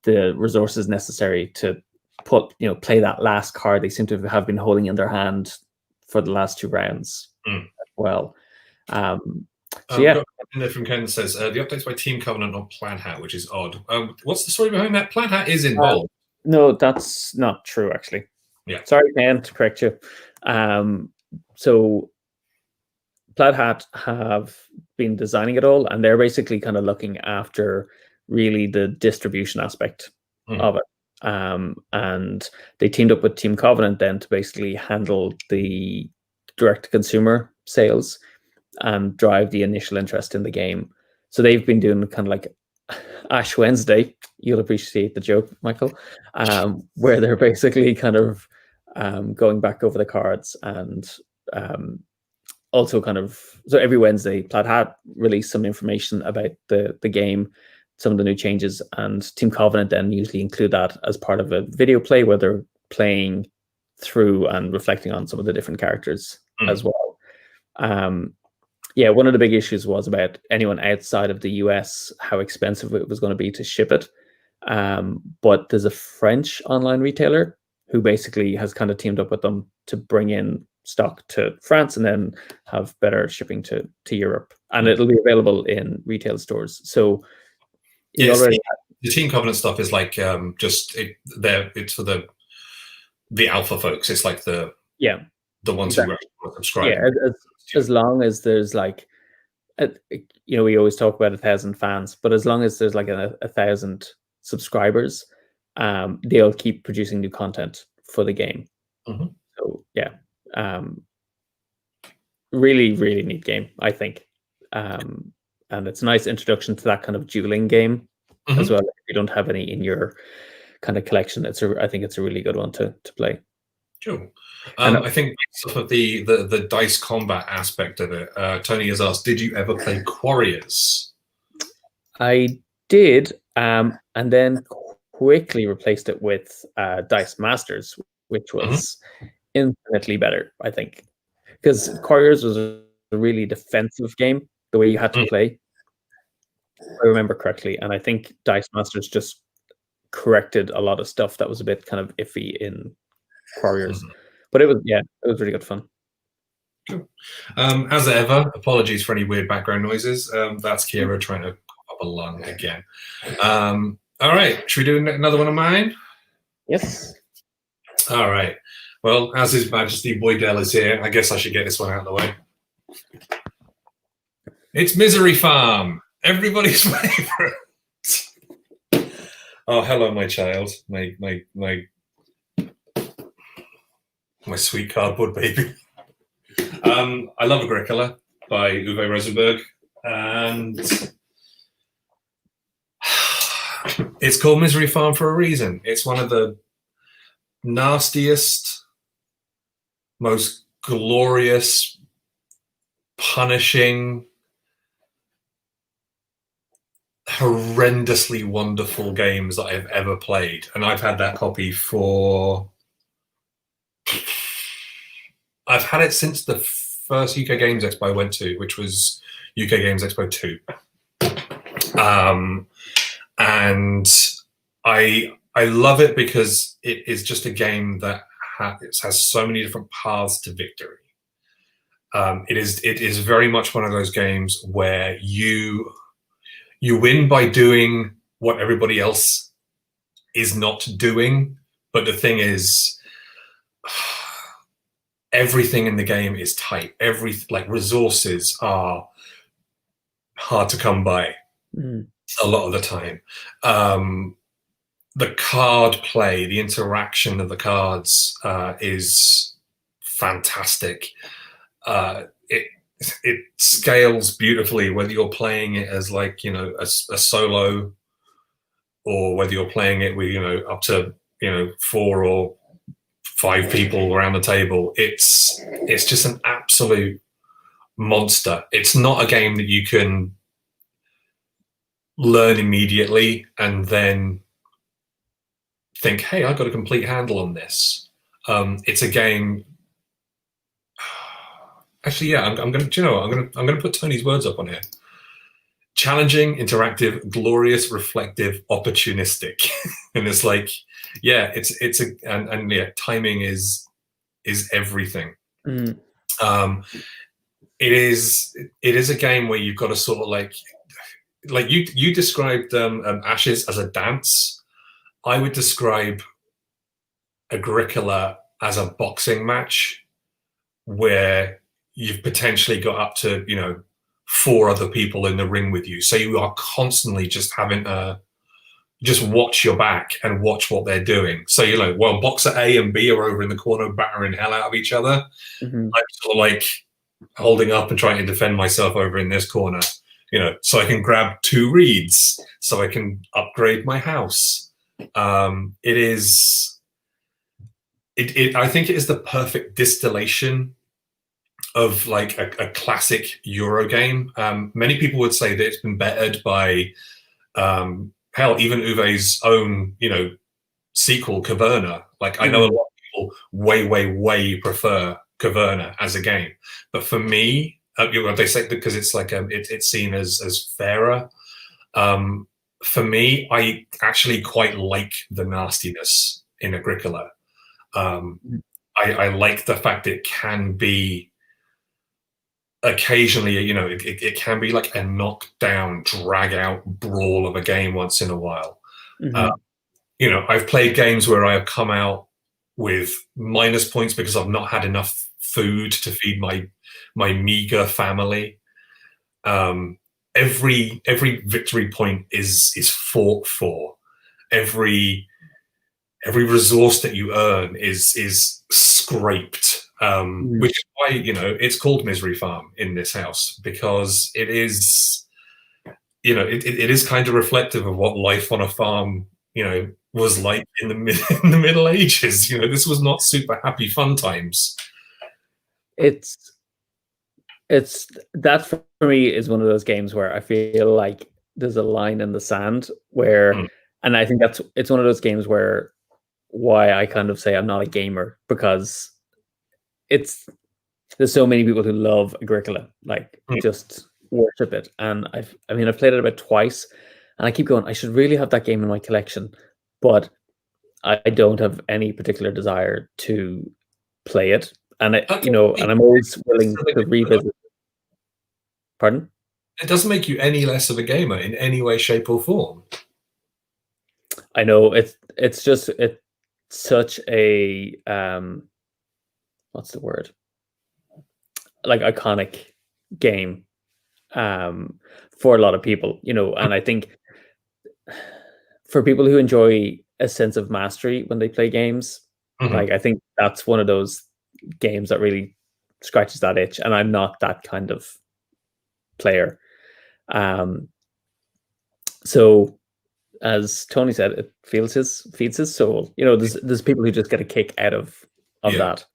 the resources necessary to play that last card they seem to have been holding in their hand for the last 2 rounds as well. So yeah. From Ken says the updates by Team Covenant on Plan Hat, which is odd. What's the story behind that? Plan Hat is involved. No, that's not true, actually. Yeah. Sorry, Ken, to correct you. So Plaid Hat have been designing it all, and they're basically kind of looking after really the distribution aspect of it. And they teamed up with Team Covenant then to basically handle the direct-to-consumer sales and drive the initial interest in the game. So they've been doing kind of like Ash Wednesday, you'll appreciate the joke, Michael, where they're basically kind of going back over the cards, and also kind of, so every Wednesday Plaid Hat release some information about the game, some of the new changes, and Team Covenant then usually include that as part of a video play where they're playing through and reflecting on some of the different characters as well. Yeah, one of the big issues was about anyone outside of the US, how expensive it was going to be to ship it. But there's a French online retailer who basically has kind of teamed up with them to bring in stock to France and then have better shipping to Europe. And it'll be available in retail stores. So yes, the Team Covenant stuff is like it's for the alpha folks. It's like the ones who actually subscribe. Yeah, as long as there's like, we always talk about 1,000 fans, but as long as there's like 1,000 subscribers, they'll keep producing new content for the game. So yeah, really, really neat game, I think. And it's a nice introduction to that kind of dueling game as well. If you don't have any in your kind of collection, I think it's a really good one to play. Cool. I think some of the dice combat aspect of it, Tony has asked, did you ever play Quarriors? I did, and then quickly replaced it with Dice Masters, which was infinitely better, I think. Because Quarriors was a really defensive game, the way you had to play, if I remember correctly. And I think Dice Masters just corrected a lot of stuff that was a bit kind of iffy in Quarriors. But it was really good fun. Cool. As ever, apologies for any weird background noises. That's Kira trying to pop a lung again. All right, should we do another one of mine? Yes. All right. Well, as His Majesty Boydell is here, I guess I should get this one out of the way. It's Misery Farm, everybody's favorite. Oh, hello, my child, my sweet cardboard baby. I love Agricola by Uwe Rosenberg, and it's called Misery Farm for a reason. It's one of the nastiest, most glorious, punishing, horrendously wonderful games that I've ever played. And I've had that copy for I've had it since the first UK Games Expo I went to, which was UK Games Expo 2. And I love it because it is just a game that has so many different paths to victory. It is very much one of those games where you win by doing what everybody else is not doing, but the thing is, everything in the game is tight. Resources are hard to come by a lot of the time. The card play, the interaction of the cards is fantastic. It scales beautifully, whether you're playing it as like, you know, a solo, or whether you're playing it with, you know, up to, you know, 4 or 5 people around the table. It's just an absolute monster. It's not a game that you can learn immediately and then think, hey, I've got a complete handle on this. It's a game. Actually, yeah, I'm going to. Do you know what? I'm going to put Tony's words up on here. Challenging, interactive, glorious, reflective, opportunistic, and it's like, yeah, and yeah, timing is everything. It is a game where you've got to sort of like you described Ashes as a dance. I would describe Agricola as a boxing match where you've potentially got up to, you know, 4 other people in the ring with you. So you are constantly just having to just watch your back and watch what they're doing. So, you know, while boxer A and B are over in the corner battering hell out of each other, I'm sort of like holding up and trying to defend myself over in this corner, you know, so I can grab 2 reeds, so I can upgrade my house. I think it is the perfect distillation of like a classic Euro game. Many people would say that it's been bettered by, hell, even Uwe's own, you know, sequel, Caverna. Like, I know a lot of people way prefer Caverna as a game, but for me, you know, they say because it's like it's seen as fairer. For me, I actually quite like the nastiness in Agricola. I like the fact it can be occasionally, you know, it can be like a knockdown, drag out brawl of a game once in a while. You know, I've played games where I have come out with minus points because I've not had enough food to feed my meager family. Every victory point is fought for. Every resource that you earn is scraped, which is why, you know, it's called Misery Farm in this house, because it is, you know, it is kind of reflective of what life on a farm, you know, was like in the Middle Ages. You know, this was not super happy fun times. It's that for me is one of those games where I feel like there's a line in the sand where, and I think it's one of those games where why I kind of say I'm not a gamer, because there's so many people who love Agricola, like just worship it. And I've played it about twice, and I keep going, I should really have that game in my collection, but I don't have any particular desire to play it. And you know, and I'm always willing to revisit. Pardon? It doesn't make you any less of a gamer in any way, shape, or form. I know it's such a what's the word? Like iconic game for a lot of people, you know, and I think for people who enjoy a sense of mastery when they play games, like I think that's one of those games that really scratches that itch, and I'm not that kind of player. So as Tony said, it feeds his soul. You know, there's people who just get a kick out of that.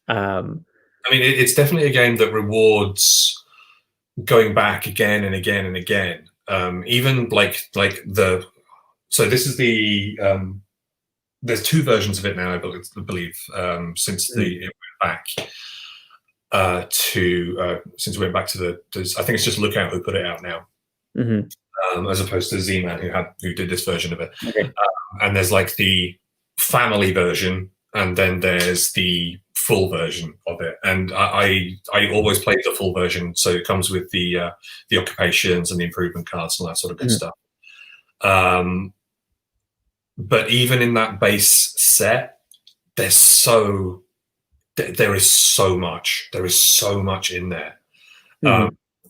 I mean, it's definitely a game that rewards going back again and again and again. Even so this is the there's 2 versions of it now, I believe, since it went back since we went back to I think it's just Lookout who put it out now, as opposed to Z-Man who did this version of it. Okay. And there's like the family version, and then there's the full version of it. And I always play the full version, so it comes with the occupations and the improvement cards and all that sort of good stuff. But even in that base set, there is so much. There is so much in there.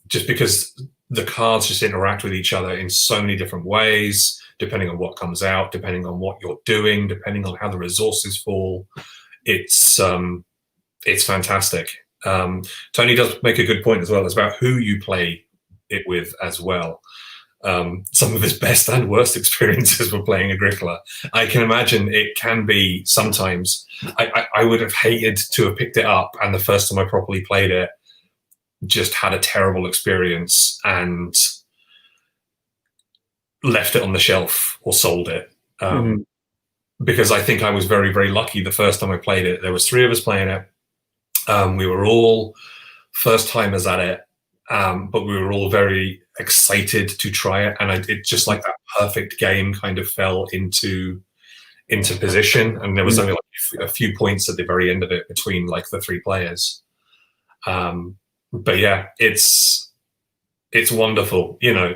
Just because the cards just interact with each other in so many different ways, depending on what comes out, depending on what you're doing, depending on how the resources fall. It's fantastic. Tony does make a good point as well. It's about who you play it with as well. Some of his best and worst experiences were playing Agricola. I can imagine it can be sometimes. I would have hated to have picked it up, and the first time I properly played it, just had a terrible experience and left it on the shelf or sold it. Because I think I was very, very lucky the first time I played it. There was 3 of us playing it. We were all first timers at it, but we were all very excited to try it. And it just like that perfect game kind of fell into position. And there was only like a few points at the very end of it between like the 3 players. But yeah, it's wonderful. You know,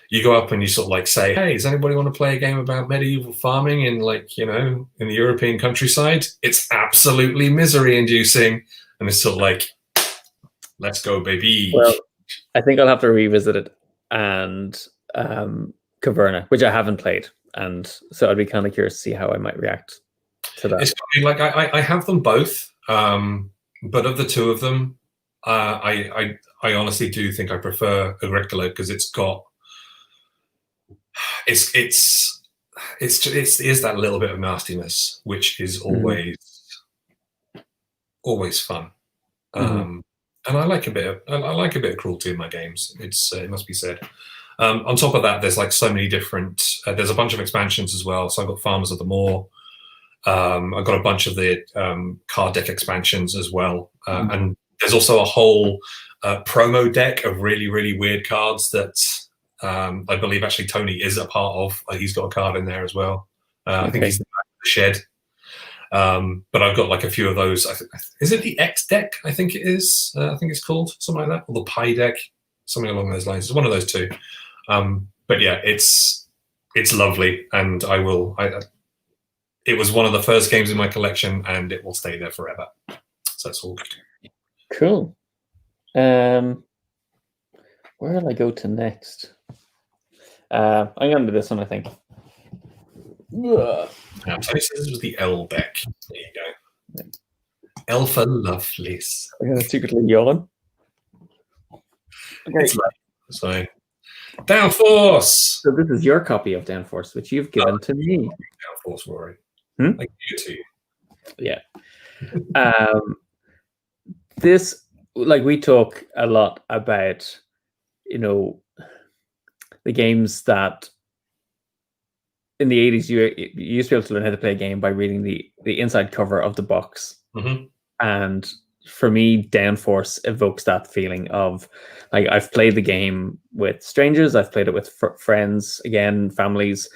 you go up and you sort of like say, hey, does anybody want to play a game about medieval farming in like, you know, in the European countryside? It's absolutely misery inducing. And it's sort of like, let's go, baby. Well, I think I'll have to revisit it and Caverna, which I haven't played. And so I'd be kind of curious to see how I might react to that. It's funny, like I have them both. But of the 2 of them, I honestly do think I prefer Agricola because it's got it is that little bit of nastiness, which is always fun. And I like a bit of cruelty in my games. It must be said. On top of that, there's like so many different. There's a bunch of expansions as well. So I've got Farmers of the Moor. I've got a bunch of the card deck expansions as well, and there's also a whole promo deck of really, really weird cards that I believe actually Tony is a part of. He's got a card in there as well. I think he's the back of the shed. But I've got like a few of those. Is it the X deck? I think it is. I think it's called something like that, or the Pi deck, something along those lines. It's one of those 2. But yeah, it's lovely, and it was one of the first games in my collection, and it will stay there forever. So that's all good. Cool. Where will I go to next? I'm going to do this one, I think. Now, Tony says this was the L deck. There you go. Alpha Lovelace. I'm going to secretly yawn. Okay. So, Downforce. So this is your copy of Downforce, which you've given to me. Downforce, Rory. I give it to you. Yeah. This, like, we talk a lot about, you know, the games that in the 80s you used to be able to learn how to play a game by reading the inside cover of the box. And for me, Downforce evokes that feeling of, like, I've played the game with strangers, I've played it with friends, again, families,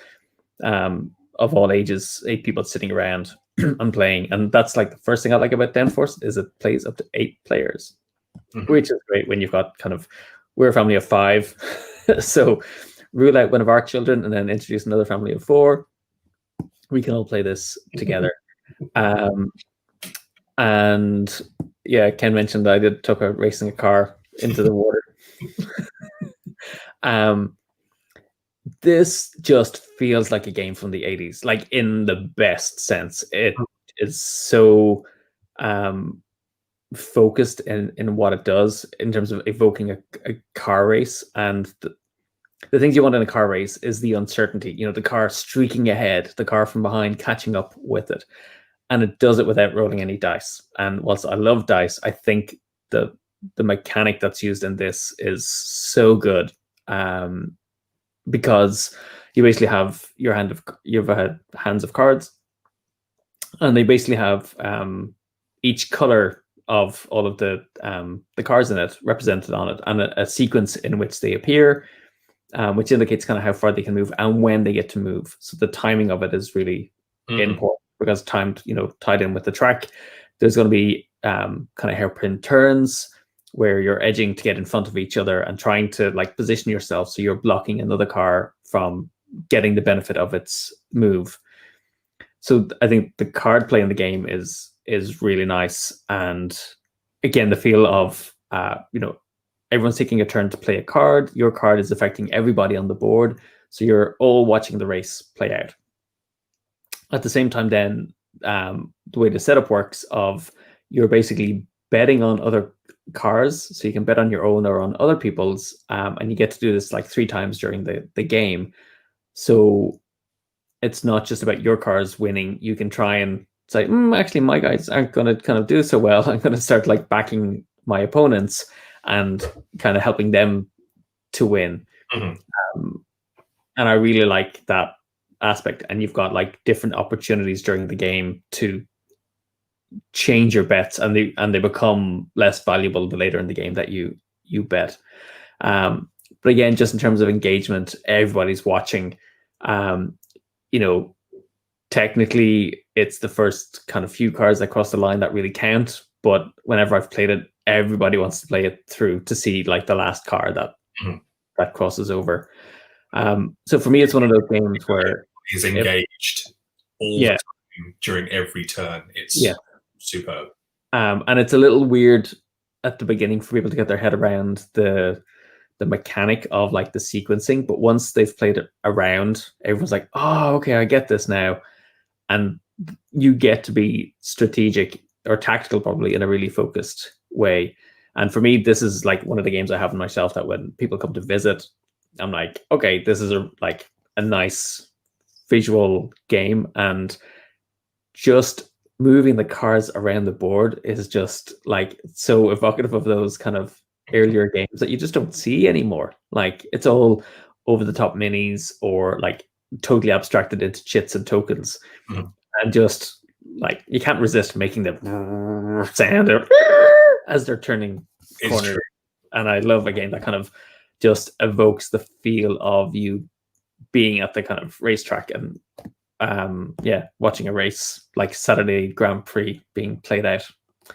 of all ages, 8 people sitting around and playing. And that's like the first thing I like about Downforce is it plays up to 8 players, which is great when you've got we're a family of 5. So rule out one of our children and then introduce another family of 4. We can all play this together. And yeah, Ken mentioned that I took racing a car into the water. This just feels like a game from the 80s, like in the best sense. It is so focused in what it does in terms of evoking a car race. And the things you want in a car race is the uncertainty, you know, the car streaking ahead, the car from behind catching up with it. And it does it without rolling any dice. And whilst I love dice, I think the mechanic that's used in this is so good. Because you basically have hands of cards, and they basically have each color of all of the cards in it represented on it, and a sequence in which they appear, which indicates kind of how far they can move and when they get to move. So the timing of it is really important, because timed, tied in with the track. There's going to be kind of hairpin turns where you're edging to get in front of each other and trying to like position yourself so you're blocking another car from getting the benefit of its move. So I think the card play in the game is really nice. And again, the feel of everyone's taking a turn to play a card. Your card is affecting everybody on the board, so you're all watching the race play out. At the same time, then the way the setup works, of you're basically betting on other cars, so you can bet on your own or on other people's, and you get to do this like 3 times during the game. So it's not just about your cars winning. You can try and say, actually, my guys aren't going to kind of do so well. I'm going to start like backing my opponents and kind of helping them to win. And I really like that aspect. And you've got like different opportunities during the game to change your bets, and they become less valuable the later in the game that you bet. But again, just in terms of engagement, everybody's watching. Technically it's the first kind of few cards that cross the line that really count, but whenever I've played it, everybody wants to play it through to see like the last card that crosses over. So for me, it's one of those games where he's engaged all the time during every turn. It's superb. And it's a little weird at the beginning for people to get their head around the mechanic of like the sequencing, but once they've played it around, everyone's like, oh, okay, I get this now. And you get to be strategic or tactical, probably, in a really focused way. And for me, this is like one of the games I have on my shelf that when people come to visit, I'm like, okay, this is a nice visual game. And just moving the cards around the board is just like so evocative of those kind of earlier games that you just don't see anymore. Like, it's all over the top minis or like totally abstracted into chits and tokens. And just like you can't resist making them sound as they're turning corners. And I love a game that kind of just evokes the feel of you being at the kind of racetrack and watching a race like Saturday Grand Prix being played out.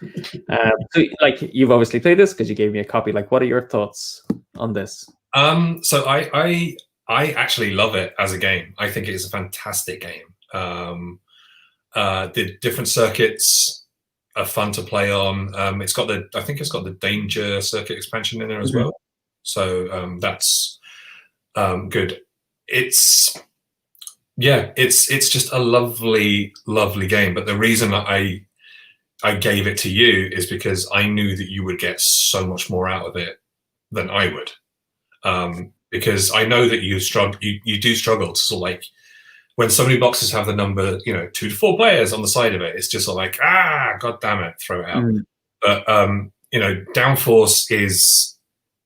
So like, you've obviously played this because you gave me a copy. Like, what are your thoughts on this? So I actually love it as a game. I think it is a fantastic game. The different circuits are fun to play on. I think it's got the Danger Circuit expansion in there as well. So that's good. It's just a lovely game. But the reason that I gave it to you is because I knew that you would get so much more out of it than I would. Because I know that you do struggle to sort of like, when so many boxes have the number, 2 to 4 players on the side of it, it's just sort of like, god damn it, throw it out. But Downforce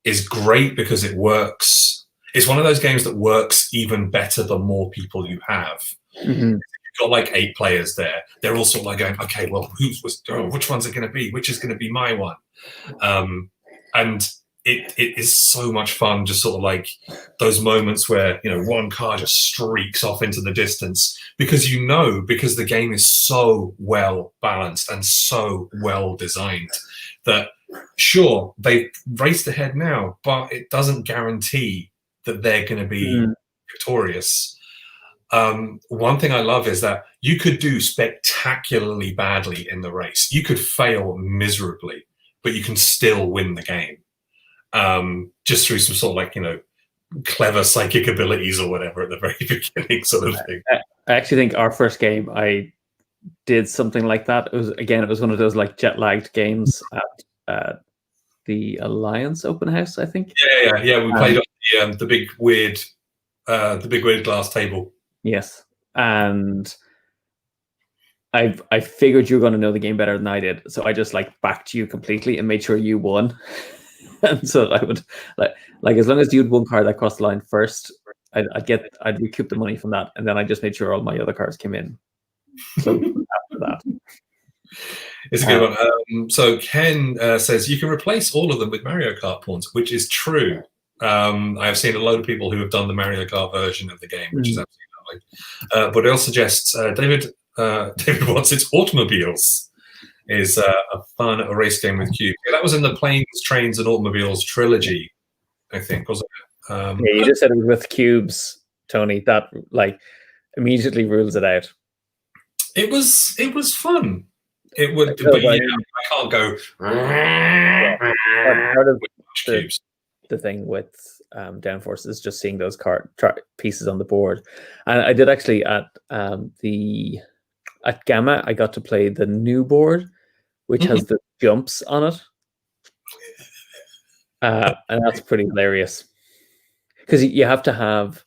is great because it works. It's one of those games that works even better the more people you have. You've got like 8 players there. They're all sort of like going, okay, well, which one's it going to be? Which is going to be my one? And it is so much fun, just sort of like those moments where, one car just streaks off into the distance because the game is so well balanced and so well designed that, sure, they've raced ahead now, but it doesn't guarantee that they're going to be victorious. One thing I love is that you could do spectacularly badly in the race. You could fail miserably, but you can still win the game. Just through some sort of like, clever psychic abilities or whatever at the very beginning sort of thing. I actually think our first game, I did something like that. It was one of those like jet-lagged games at the Alliance Open House, I think. Yeah. We played on the big weird glass table. Yes. And I figured you were going to know the game better than I did. So I just like backed you completely and made sure you won. And so I would like as long as you had one card that crossed the line first, I'd recoup the money from that, and then I just made sure all my other cards came in. So after that, It's a good one. So Ken says you can replace all of them with Mario Kart pawns, which is true. I have seen a load of people who have done the Mario Kart version of the game, which is absolutely lovely. But it also suggests David wants its automobiles is a fun race game with cubes. Yeah, that was in the Planes, Trains, and Automobiles trilogy, I think, wasn't it? Yeah, you just said it was with cubes, Tony. That like immediately rules it out. It was fun. It would, but yeah, I can't go. Part of the thing with Downforce is just seeing those pieces on the board, and I did actually at Gamma. I got to play the new board, which has the jumps on it, and that's pretty hilarious. Because you have to have,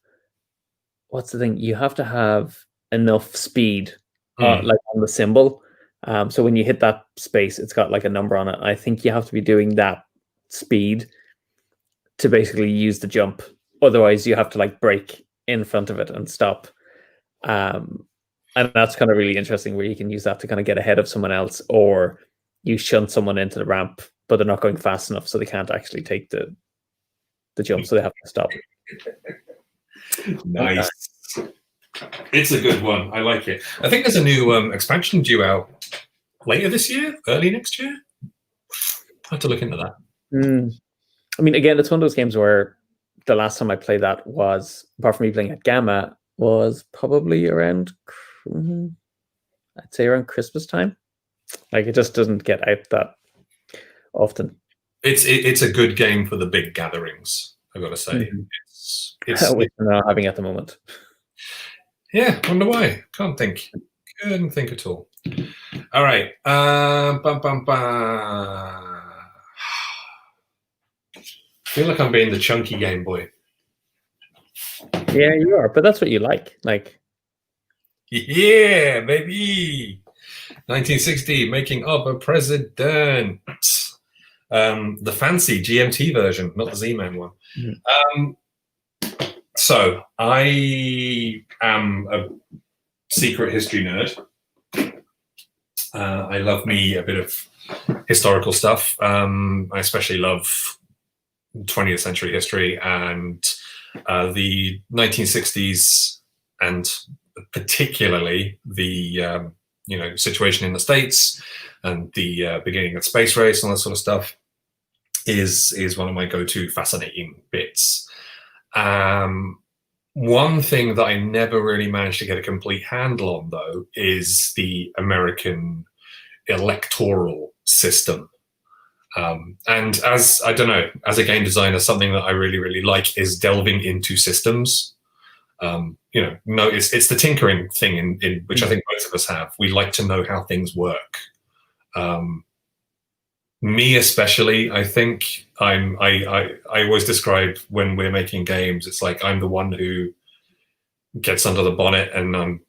what's the thing? You have to have enough speed, like on the symbol. So when you hit that space, it's got like a number on it. I think you have to be doing that speed to basically use the jump. Otherwise, you have to like brake in front of it and stop. And that's kind of really interesting, where you can use that to kind of get ahead of someone else, or you shunt someone into the ramp, but they're not going fast enough, so they can't actually take the jump, so they have to stop. Nice. It's a good one. I like it. I think there's a new expansion due out later this year, early next year. I have to look into that. I mean, again, it's one of those games where the last time I played that was, apart from me playing at Gamma, was probably around, I'd say around Christmas time. Like, it just doesn't get out that often. It's a good game for the big gatherings, I've got to say. It's which we're not having at the moment. Yeah, wonder why. Couldn't think at all. All right. I feel like I'm being the chunky Game Boy. Yeah, you are, but that's what you like. Like, yeah, baby. 1960, making of a president. The fancy GMT version, not the Z-Man one. So I am a secret history nerd. I love me a bit of historical stuff. I especially love 20th century history and the 1960s, and particularly the situation in the States and the beginning of space race and that sort of stuff is one of my go-to fascinating bits. One thing that I never really managed to get a complete handle on, though, is the American electoral system. And as I don't know, as a game designer, something that I really, really like is delving into systems. It's the tinkering thing in which I think both of us have. We like to know how things work. Me especially, I think I always describe when we're making games, it's like I'm the one who gets under the bonnet and I'm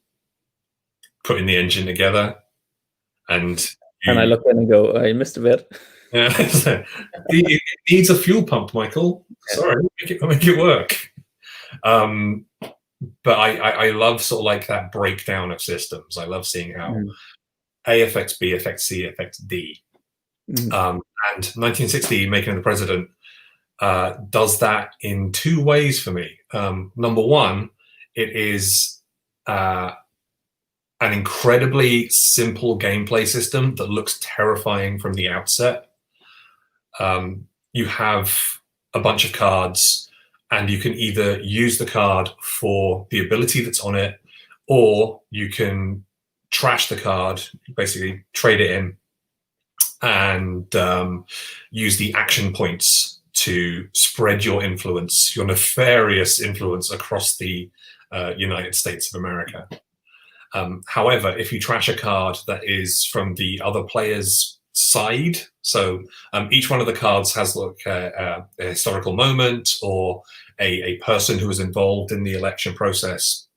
putting the engine together. And I look in and go, I missed a bit. Yeah, it needs a fuel pump, Michael. Sorry, I'll make it work. But I love sort of like that breakdown of systems. I love seeing how A affects B affects C affects D. And 1960, Making of the President, does that in two ways for me. Number one, it is an incredibly simple gameplay system that looks terrifying from the outset. You have a bunch of cards, and you can either use the card for the ability that's on it, or you can trash the card, basically trade it in, and use the action points to spread your influence, your nefarious influence across the United States of America. However, if you trash a card that is from the other player's side, so each one of the cards has like a historical moment or a person who was involved in the election process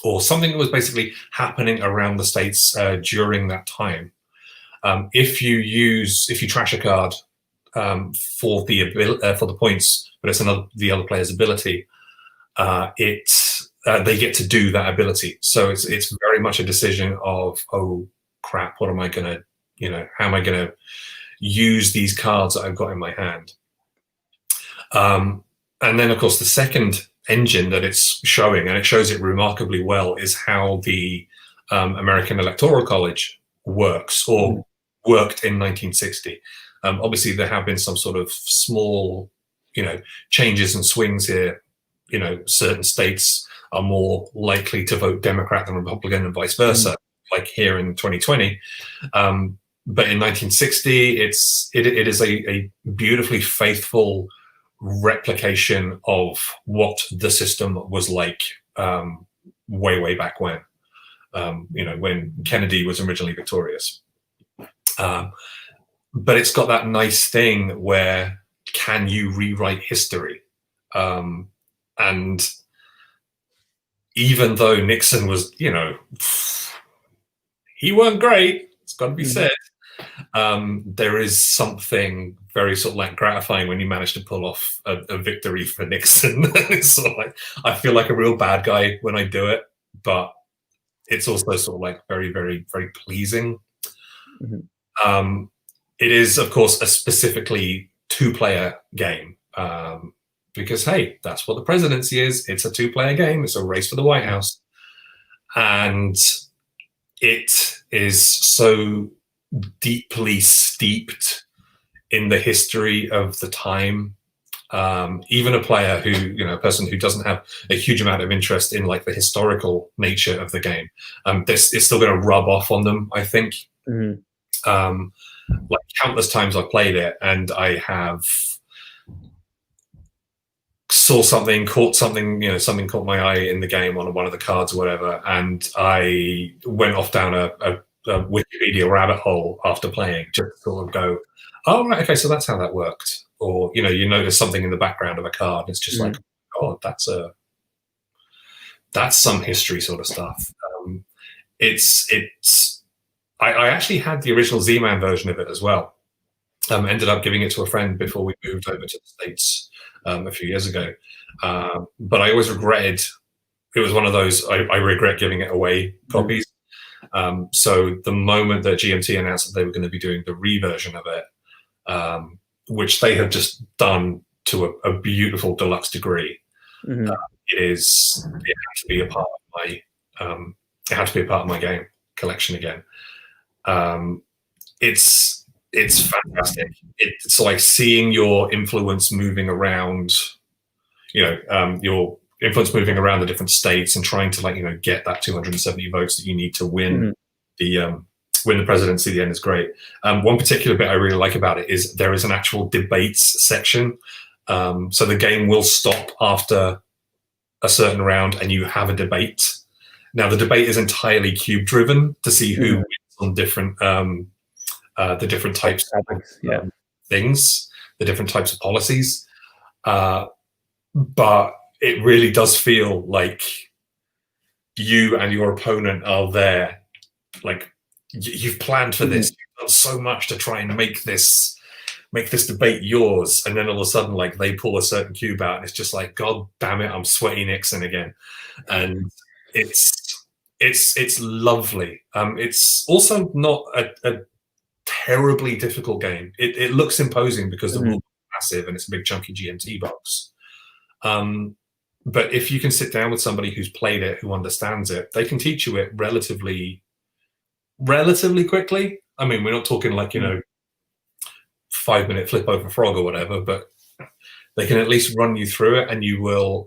or something that was basically happening around the States during that time. If you trash a card for the points, but it's the other player's ability, they get to do that ability. So it's very much a decision of, oh crap, what am I gonna how am I going to use these cards that I've got in my hand? And then, of course, the second engine that it's showing, and it shows it remarkably well, is how the American Electoral College works, or worked in 1960. Obviously, there have been some sort of small, changes and swings here. Certain states are more likely to vote Democrat than Republican, and vice versa, like here in 2020. But in 1960, it is a beautifully faithful replication of what the system was like way back when, when Kennedy was originally victorious. But it's got that nice thing where, can you rewrite history? And even though Nixon was, he weren't great, it's got to be said, there is something very sort of like gratifying when you manage to pull off a victory for Nixon. It's sort of like, I feel like a real bad guy when I do it, but it's also sort of like very, very, very pleasing. It is, of course, a specifically two-player game, because, hey, that's what the presidency is. It's a two-player game. It's a race for the White House. And it is so deeply steeped in the history of the time. Even a player who, a person who doesn't have a huge amount of interest in like the historical nature of the game, this is still going to rub off on them, I think. Like countless times I've played it, and I have saw something, caught something, something caught my eye in the game on one of the cards or whatever, and I went off down a Wikipedia rabbit hole after playing, just to sort of go, oh, right, okay, so that's how that worked. Or, you notice something in the background of a card. It's just like, oh, that's some history sort of stuff. I actually had the original Z-Man version of it as well. Ended up giving it to a friend before we moved over to the States a few years ago. But I always regretted, it was one of those, I regret giving it away copies. So the moment that GMT announced that they were going to be doing the reversion of it, which they have just done to a beautiful deluxe degree, it has to be a part of my game collection again. It's fantastic. It's like seeing your influence moving around, your influence moving around the different states and trying to get that 270 votes that you need to win win the presidency at the end is great. One particular bit I really like about it is there is an actual debates section. So the game will stop after a certain round and you have a debate. Now the debate is entirely cube driven to see who wins on different the different types of things, the different types of policies. But it really does feel like you and your opponent are there. Like you've planned for this. You've done so much to try and make this debate yours, and then all of a sudden, like they pull a certain cube out, and it's just like, God damn it, I'm sweaty Nixon again, and it's lovely. It's also not a terribly difficult game. It looks imposing because the rules are massive and it's a big chunky GMT box. But if you can sit down with somebody who's played it, who understands it, they can teach you it relatively quickly. I mean, we're not talking like 5-minute flip over frog or whatever, but they can at least run you through it, and your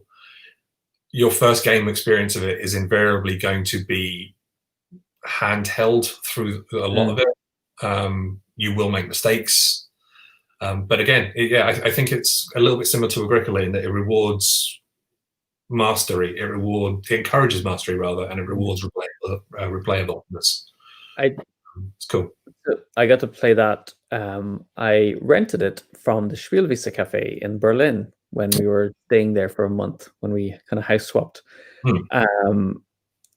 first game experience of it is invariably going to be handheld through a lot of it. You will make mistakes, but again, I think it's a little bit similar to Agricola in that it rewards mastery. It encourages mastery rather, and it rewards replayableness. It's cool. I got to play that. I rented it from the Spielwiese Cafe in Berlin when we were staying there for a month, when we kind of house swapped. I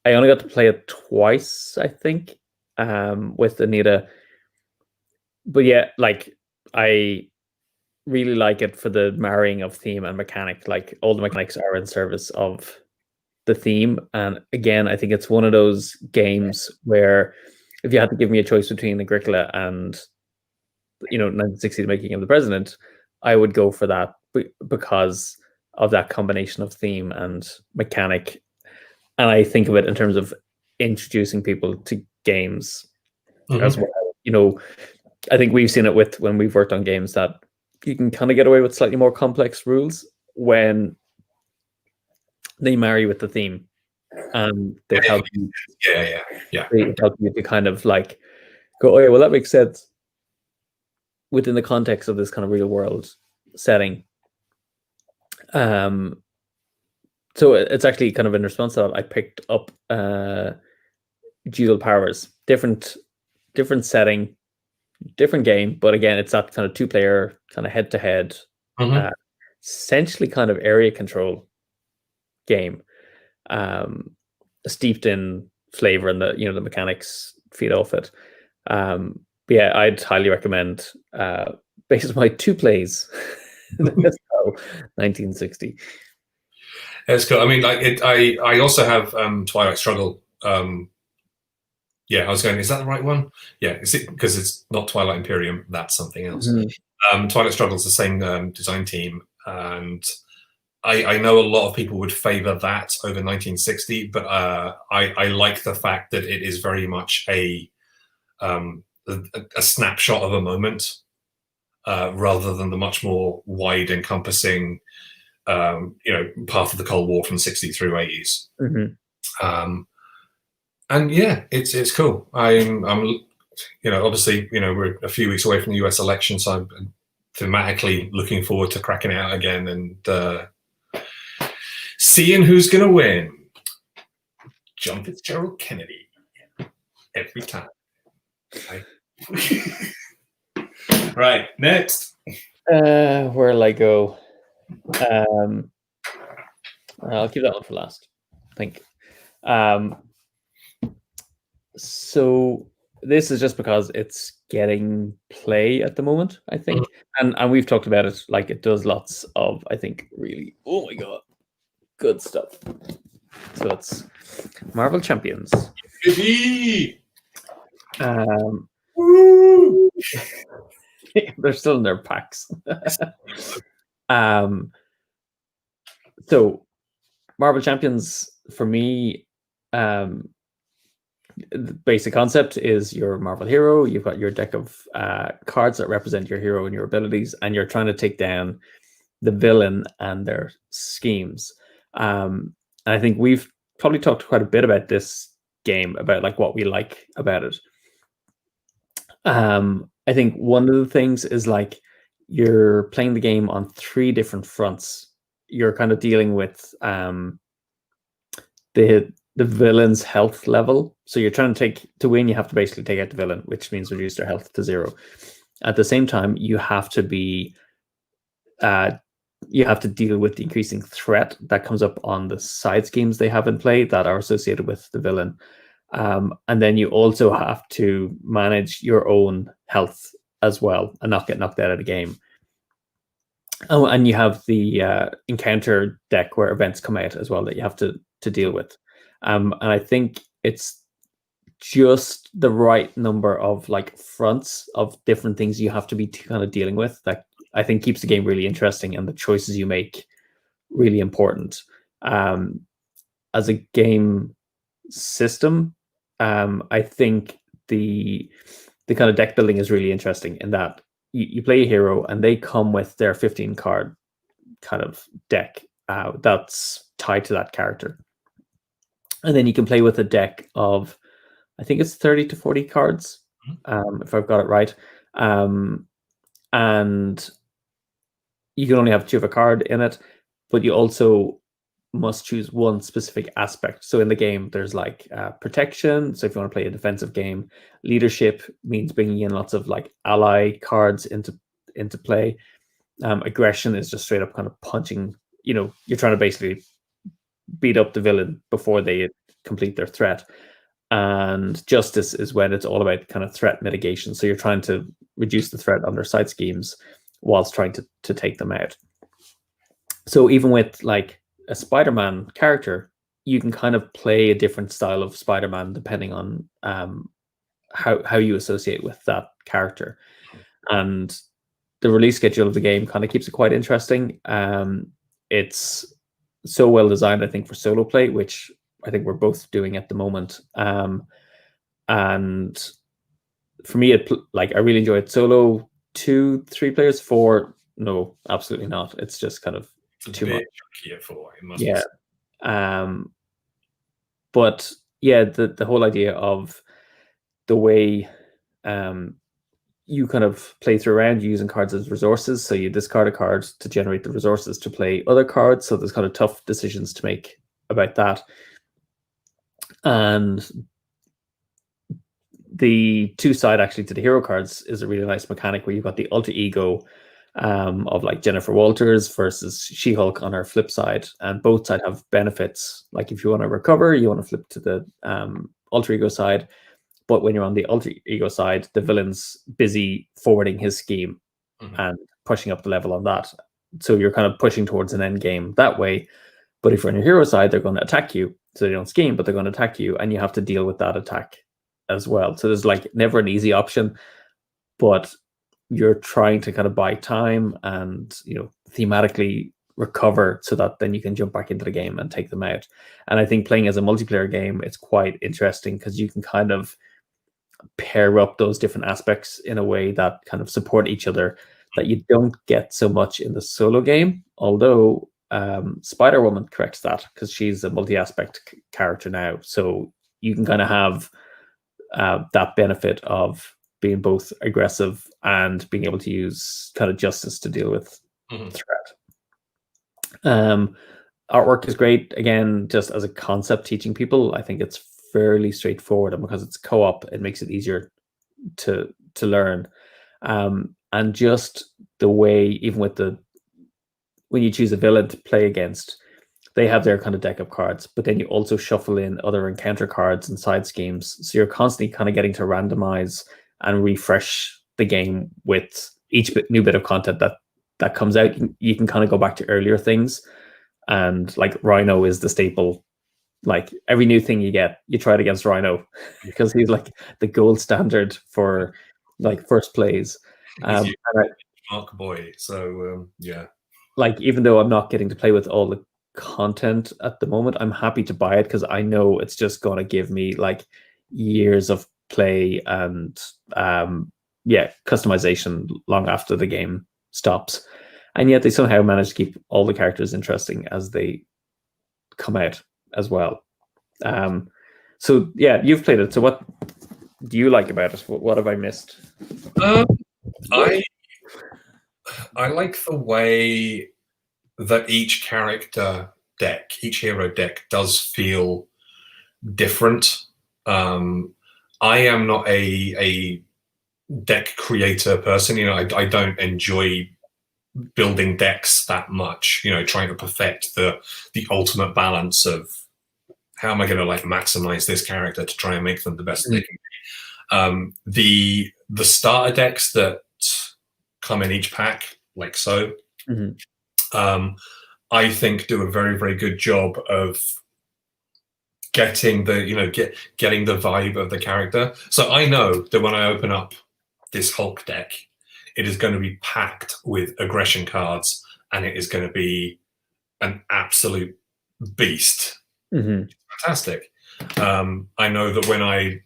only got to play it twice, I think, with Anita. But yeah, like I really like it for the marrying of theme and mechanic. Like all the mechanics are in service of the theme. And again, I think it's one of those games where if you had to give me a choice between Agricola and 1960 Making of the President, I would go for that because of that combination of theme and mechanic. And I think of it in terms of introducing people to games as well. I think we've seen it with when we've worked on games that you can kind of get away with slightly more complex rules when they marry with the theme, and they help you. They help you to kind of like go, oh yeah, well that makes sense within the context of this kind of real world setting. So it's actually kind of in response to that, I picked up Dual Powers, different setting, different game, but again, it's that kind of 2-player kind of head-to-head, essentially kind of area control game, steeped in flavor, and the mechanics feed off it. But yeah, I'd highly recommend, based on my 2 plays, 1960. It's cool. I mean, like I also have Twilight Struggle. Yeah, I was going, is that the right one? Yeah, is it, because it's not Twilight Imperium, that's something else. Twilight Struggle is the same design team, and I know a lot of people would favor that over 1960, but I like the fact that it is very much a snapshot of a moment, rather than the much more wide encompassing path of the Cold War from 60 through 80s. And yeah, it's cool. I'm obviously, we're a few weeks away from the US election, so I'm thematically looking forward to cracking it out again and seeing who's gonna win. John Fitzgerald Kennedy, every time. Okay. Right, next. Where'll I go? I'll keep that one for last, I think. So this is just because it's getting play at the moment, I think. And we've talked about it, like it does lots of, I think, really, oh my god, good stuff. So it's Marvel Champions. They're still in their packs. So Marvel Champions, for me, the basic concept is your Marvel hero. You've got your deck of cards that represent your hero and your abilities, and you're trying to take down the villain and their schemes. And I think we've probably talked quite a bit about this game, about like what we like about it. I think one of the things is like you're playing the game on 3 different fronts. You're kind of dealing with the villain's health level. So you're trying to win, you have to basically take out the villain, which means reduce their health to 0. At the same time, you have to be you have to deal with the increasing threat that comes up on the side schemes they have in play that are associated with the villain. And then you also have to manage your own health as well and not get knocked out of the game. Oh, and you have the encounter deck where events come out as well that you have to deal with. And I think it's just the right number of like fronts of different things you have to be kind of dealing with that I think keeps the game really interesting, and the choices you make really important. As a game system, I think the kind of deck building is really interesting in that you play a hero and they come with their 15 card kind of deck that's tied to that character. And then you can play with a deck of, I think it's 30 to 40 cards, if I've got it right. And you can only have 2 of a card in it, but you also must choose one specific aspect. So in the game, there's like protection. So if you want to play a defensive game, leadership means bringing in lots of like ally cards into play. Aggression is just straight up kind of punching. You're trying to basically beat up the villain before they complete their threat. And justice is when it's all about kind of threat mitigation. So you're trying to reduce the threat on their side schemes whilst trying to take them out. So even with like a Spider-Man character, you can kind of play a different style of Spider-Man depending on how you associate with that character. And the release schedule of the game kind of keeps it quite interesting. It's so well designed, I think, for solo play, which I think we're both doing at the moment. And for me, I really enjoy it solo. 2, 3 players. 4, no, absolutely not. It's just kind of too much. Yeah. But yeah, the whole idea of the way you kind of play through around using cards as resources. So you discard a card to generate the resources to play other cards. So there's kind of tough decisions to make about that. And the 2 side actually to the hero cards is a really nice mechanic where you've got the alter ego of like Jennifer Walters versus She-Hulk on her flip side, and both sides have benefits. Like if you want to recover, you want to flip to the alter ego side. But when you're on the alter ego side, the villain's busy forwarding his scheme and pushing up the level on that. So you're kind of pushing towards an end game that way. But if you're on your hero side, they're going to attack you. So they don't scheme, but they're going to attack you, and you have to deal with that attack as well. So there's like never an easy option, but you're trying to kind of buy time and, thematically recover so that then you can jump back into the game and take them out. And I think playing as a multiplayer game, it's quite interesting because you can kind of pair up those different aspects in a way that kind of support each other that you don't get so much in the solo game. Although Spider-Woman corrects that because she's a multi-aspect character now. So you can kind of have that benefit of being both aggressive and being able to use kind of justice to deal with threat. Artwork is great. Again, just as a concept, teaching people, I think it's fairly straightforward, and because it's co-op, it makes it easier to learn. And just the way, even with when you choose a villain to play against, they have their kind of deck of cards, but then you also shuffle in other encounter cards and side schemes. So you're constantly kind of getting to randomize and refresh the game with each new bit of content that comes out. You can kind of go back to earlier things, and like Rhino is the staple. Like every new thing you get, you try it against Rhino because he's like the gold standard for like first plays. Mark boy. So yeah. Like even though I'm not getting to play with all the content at the moment, I'm happy to buy it because I know it's just going to give me like years of play and customization long after the game stops. And yet they somehow manage to keep all the characters interesting as they come out as well. So yeah, you've played it. So what do you like about it? What have I missed? I like the way that each character deck, each hero deck, does feel different. I am not a deck creator person. I don't enjoy building decks that much. Trying to perfect the ultimate balance of how am I going to like maximize this character to try and make them the best they can be. The starter decks that come in each pack, like so, I think do a very, very good job of getting the getting the vibe of the character. So I know that when I open up this Hulk deck, it is going to be packed with aggression cards, and it is going to be an absolute beast. Fantastic. I know that when I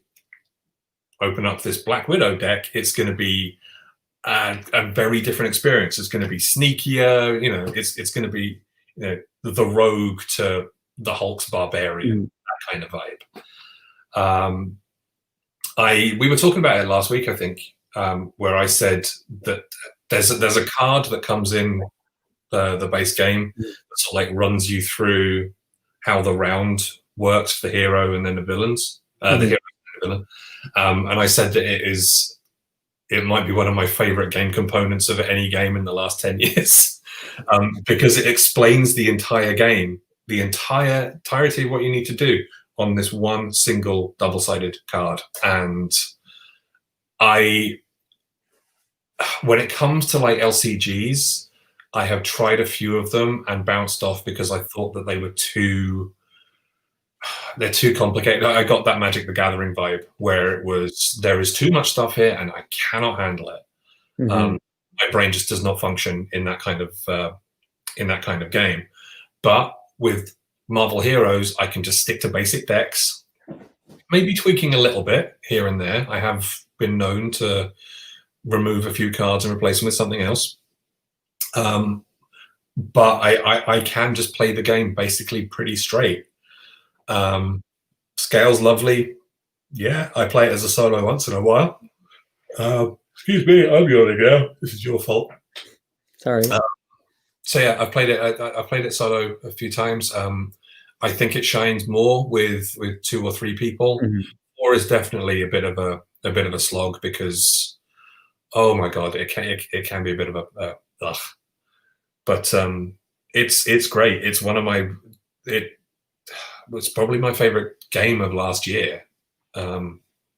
open up this Black Widow deck, it's going to be a very different experience. It's going to be sneakier. It's going to be the rogue to the Hulk's barbarian, that kind of vibe. We were talking about it last week, I think, where I said that there's a card that comes in the base game that sort of like runs you through how the round works for the hero and then the villains, the hero and the villain. And I said that it might be one of my favorite game components of any game in the last 10 years, because it explains the entire game, the entirety of what you need to do on this one single double-sided card. And when it comes to like LCGs, I have tried a few of them and bounced off because I thought that they were too they're too complicated. I got that Magic the Gathering vibe where it was, there is too much stuff here and I cannot handle it. My brain just does not function in that kind of game. But with Marvel Heroes, I can just stick to basic decks, maybe tweaking a little bit here and there. I have been known to remove a few cards and replace them with something else. But I can just play the game basically pretty straight. Scale's lovely. Yeah, I play it as a solo once in a while. Excuse me, I'm yawning now. This is your fault. Sorry. So yeah, I've played it. I played it solo a few times. I think it shines more with 2 or 3 people. Or is definitely a bit of a slog because, oh my god, it can be a bit of a ugh. But it's great. It's one of my it was probably my favorite game of last year.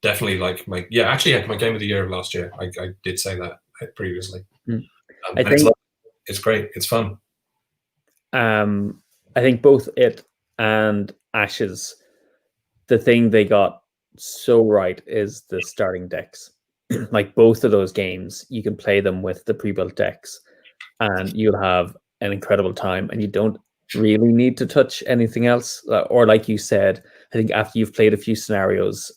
Definitely like my game of the year of last year. I did say that previously. I think it's great. It's fun. I think both it and Ashes, the thing they got so right is the starting decks. Like both of those games, you can play them with the pre-built decks and you'll have an incredible time and you don't really need to touch anything else. Or like you said, I think after you've played a few scenarios,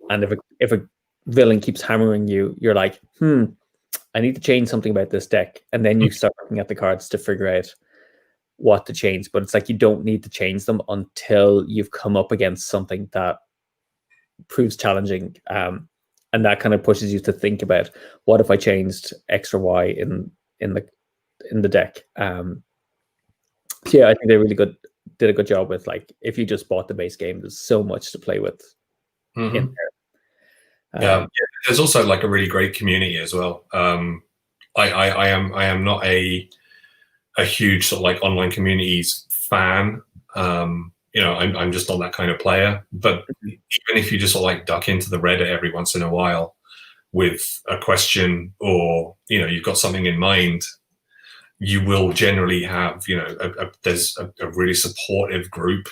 and if a villain keeps hammering you, you're like, I need to change something about this deck. And then you start looking at the cards to figure out what to change. But it's like you don't need to change them until you've come up against something that proves challenging. And that kind of pushes you to think about, what if I changed X or Y in the deck? So yeah, I think they really did a good job with, like, if you just bought the base game, there's so much to play with in there. Yeah, there's also like a really great community as well. I am not a huge sort of like online communities fan. I'm just not that kind of player. But even if you just sort of like duck into the Reddit every once in a while with a question, or you've got something in mind, you will generally have there's a really supportive group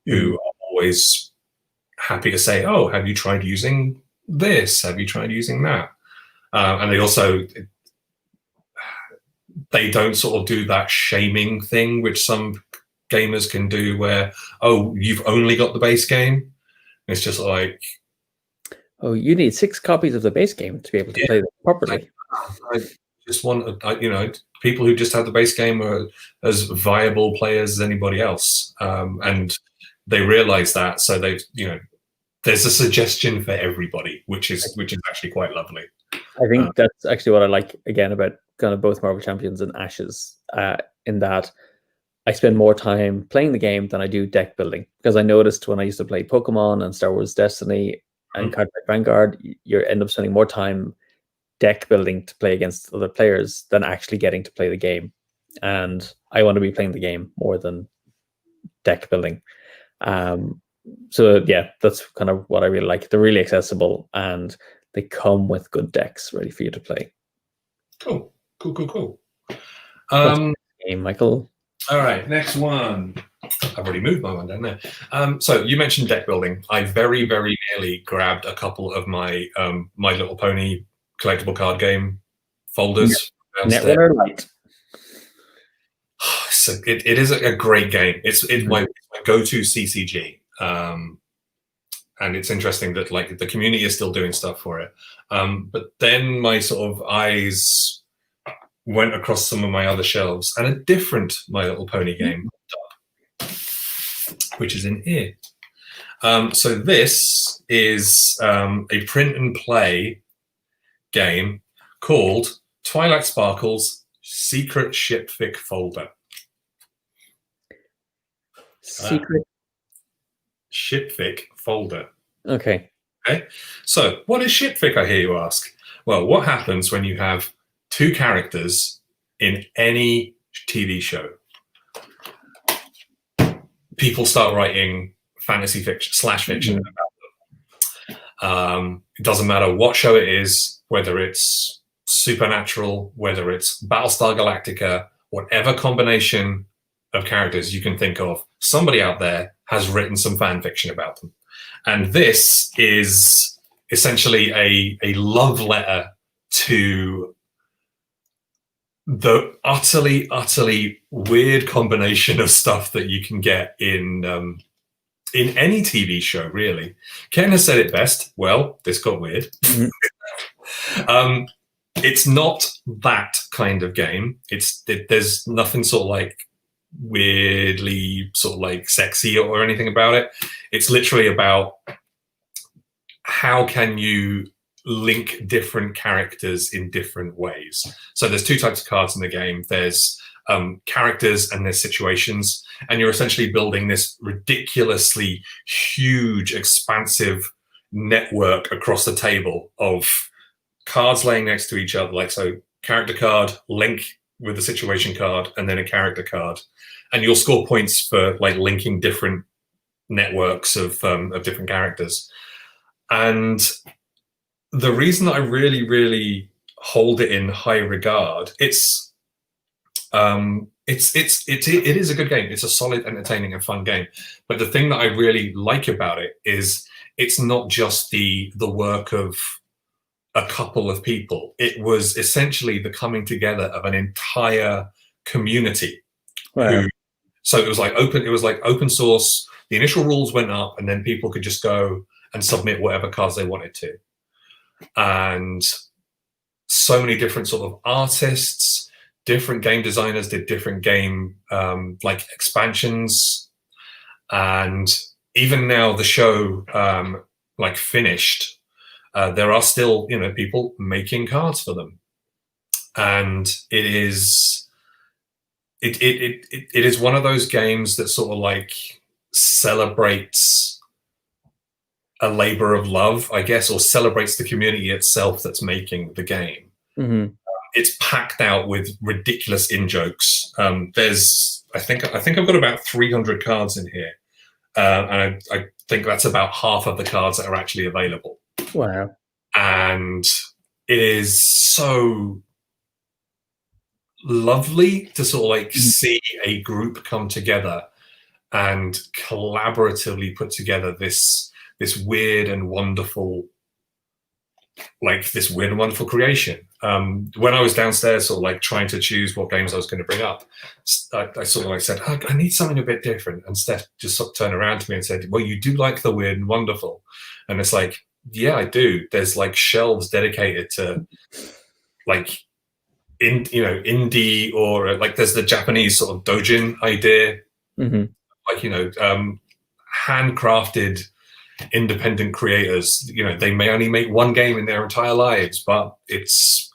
who are always happy to say, oh, have you tried using this? Have you tried using that? And they don't sort of do that shaming thing, which some gamers can do, where, oh, you've only got the base game. It's just like, oh, you need 6 copies of the base game to be able to play it properly. I just want, people who just have the base game are as viable players as anybody else, and they realize that. So they've, there's a suggestion for everybody, which is actually quite lovely. I think that's actually what I like again about kind of both Marvel Champions and Ashes, in that I spend more time playing the game than I do deck building, because I noticed when I used to play Pokemon and Star Wars Destiny and Card Fight Vanguard, you end up spending more time deck building to play against other players than actually getting to play the game. And I want to be playing the game more than deck building. So yeah, that's kind of what I really like. They're really accessible and they come with good decks ready for you to play. Cool. Game, Michael. All right, next one. I've already moved my one down there. So you mentioned deck building. I very, very nearly grabbed a couple of my My Little Pony collectible card game folders. Netrunner Lite. So it is a great game. It's my go-to CCG. And it's interesting that like the community is still doing stuff for it. But then my sort of eyes went across some of my other shelves, and a different My Little Pony game popped up, which is in here. So this is a print and play game called Twilight Sparkle's Secret Shipfic Folder. Secret Shipfic Folder. Okay. So what is Shipfic, I hear you ask? Well, what happens when you have 2 characters in any TV show? People start writing fantasy fiction / fiction about them. It doesn't matter what show it is, whether it's Supernatural, whether it's Battlestar Galactica, whatever combination of characters you can think of, somebody out there has written some fan fiction about them. And this is essentially a love letter to the utterly weird combination of stuff that you can get in any TV show, really. Ken has said it best. Well, this got weird. It's not that kind of game. There's nothing sort of like weirdly sort of like sexy or anything about it. It's literally about how can you link different characters in different ways. So there's two types of cards in the game. There's characters and there's situations, and you're essentially building this ridiculously huge, expansive network across the table of cards laying next to each other. Like, so character card, link with the situation card, and then a character card. And you'll score points for like linking different networks of different characters. And the reason that I really hold it in high regard, it is a good game. It's a solid, entertaining, and fun game. But the thing that I really like about it is it's not just the work of a couple of people. It was essentially the coming together of an entire community. Wow. So it was like open source. The initial rules went up, and then people could just go and submit whatever cards they wanted to. And so many different sort of artists, different game designers did different game like expansions. And even now the show like finished, there are still, you know, people making cards for them. And it is one of those games that sort of like celebrates a labor of love, I guess, or celebrates the community itself that's making the game. It's packed out with ridiculous in-jokes. There's, I think I've got about 300 cards in here. And I think that's about half of the cards that are actually available. Wow. And it is so lovely to sort of like see a group come together and collaboratively put together this weird and wonderful, creation. When I was downstairs sort of like trying to choose what games I was going to bring up, I sort of like said, I need something a bit different. And Steph just sort of turned around to me and said, well, you do like the weird and wonderful. And it's like, yeah, I do. There's like shelves dedicated to like, indie, or like there's the Japanese sort of dojin idea, like, you know, handcrafted independent creators. You know, they may only make one game in their entire lives, but it's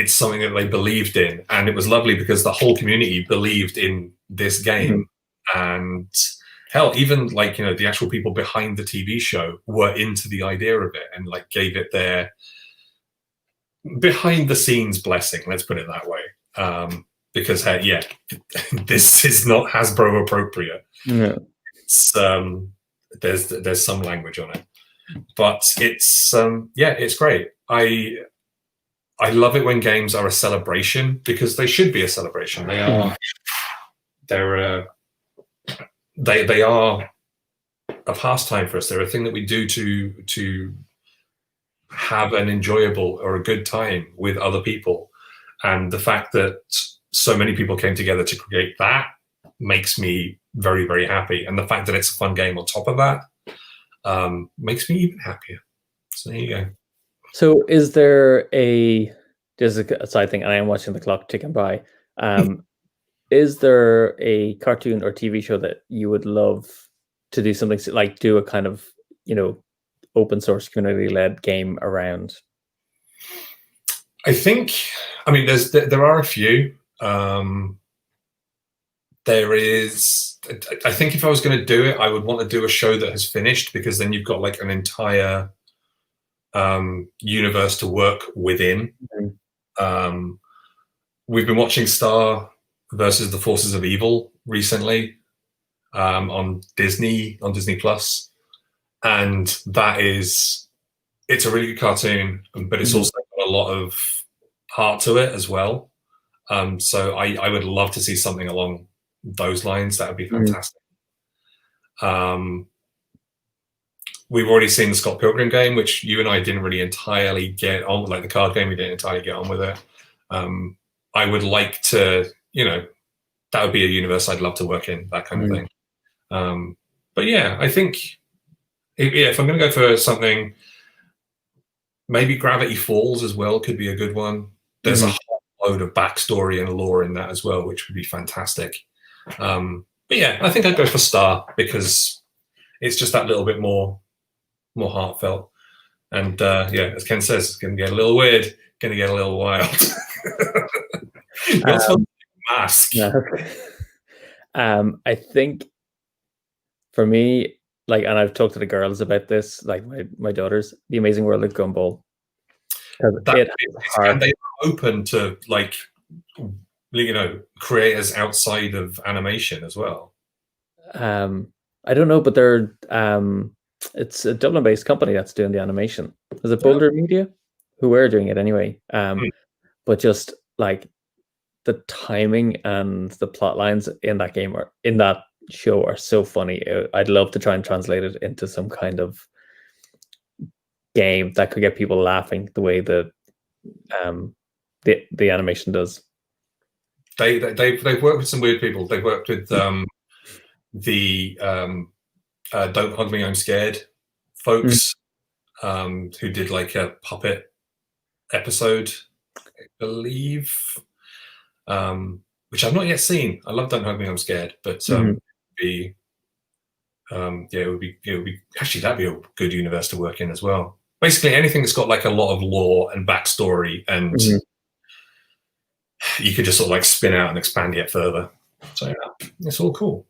something that they believed in. And it was lovely because the whole community believed in this game. And hell, even like, you know, the actual people behind the TV show were into the idea of it and like gave it their behind the scenes blessing, let's put it that way. Because this is not Hasbro appropriate. It's there's some language on it, but it's it's great. I love it when games are a celebration, because they should be a celebration. They are. They are a pastime for us. They're a thing that we do to have an enjoyable or a good time with other people. And the fact that so many people came together to create that makes me very, very happy. And the fact that it's a fun game on top of that makes me even happier. So there you go. So is there just a side thing, and I am watching the clock ticking by, is there a cartoon or TV show that you would love to do something like do a kind of, you know, open source community led game around? I mean, there are a few. There is, I think if I was going to do it, I would want to do a show that has finished, because then you've got like an entire universe to work within. We've been watching Star versus the Forces of Evil recently on Disney Plus, and it's a really good cartoon, but it's also got a lot of heart to it as well. So I would love to see something along those lines. That would be fantastic. We've already seen the Scott Pilgrim game, which you and I didn't really entirely get on, like the card game, we didn't entirely get on with it. I would like to, that would be a universe I'd love to work in, that kind of thing. But yeah, I think if I'm going to go for something, maybe Gravity Falls as well could be a good one. There's a whole load of backstory and lore in that as well, which would be fantastic. But yeah, I think I'd go for Star because it's just that little bit more heartfelt. And yeah, as Ken says, it's going to get a little weird, going to get a little wild. Mask. I think for me, and I've talked to the girls about this, like my daughters, The Amazing World of Gumball. And they are open to creators outside of animation as well. I don't know, but they're it's a Dublin-based company that's doing the animation. Is it Boulder Media? Who were doing it anyway? But just like the timing and the plot lines in that game or in that show are so funny. I'd love to try and translate it into some kind of game that could get people laughing the way the animation does. They've worked with some weird people. They've worked with the Don't Hug Me, I'm Scared folks, who did like a puppet episode, I believe, which I've not yet seen. I love Don't Hug Me, I'm Scared, but it would be actually, that'd be a good universe to work in as well. Basically anything that's got like a lot of lore and backstory, and you could just sort of like spin out and expand it further. So yeah, it's all cool.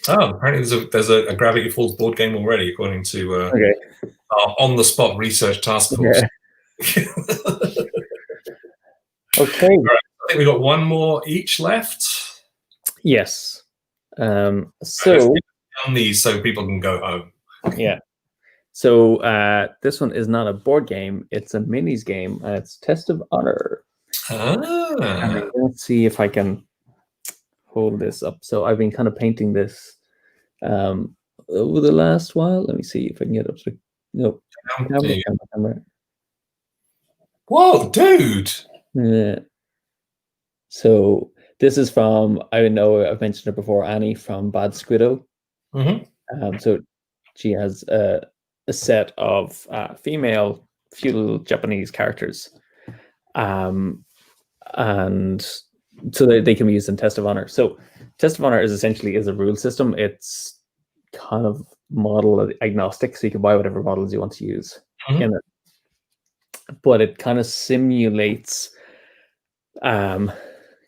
Oh, apparently there's a Gravity Falls board game already, according to our on-the-spot research task force. Okay. Right, I think we got one more each left. Yes. On these so people can go home. Yeah. So this one is not a board game; it's a minis game, and it's Test of Honor. Let's see if I can hold this up. So I've been kind of painting this over the last while. Let me see if I can get up to camera. Whoa, dude! Yeah. So this is from, I know I've mentioned it before, Annie from Bad Squiddo. So she has a set of female feudal Japanese characters, and so they can be used in Test of Honor. So Test of Honor is essentially a rule system. It's kind of model agnostic, so you can buy whatever models you want to use in it. But it kind of simulates kind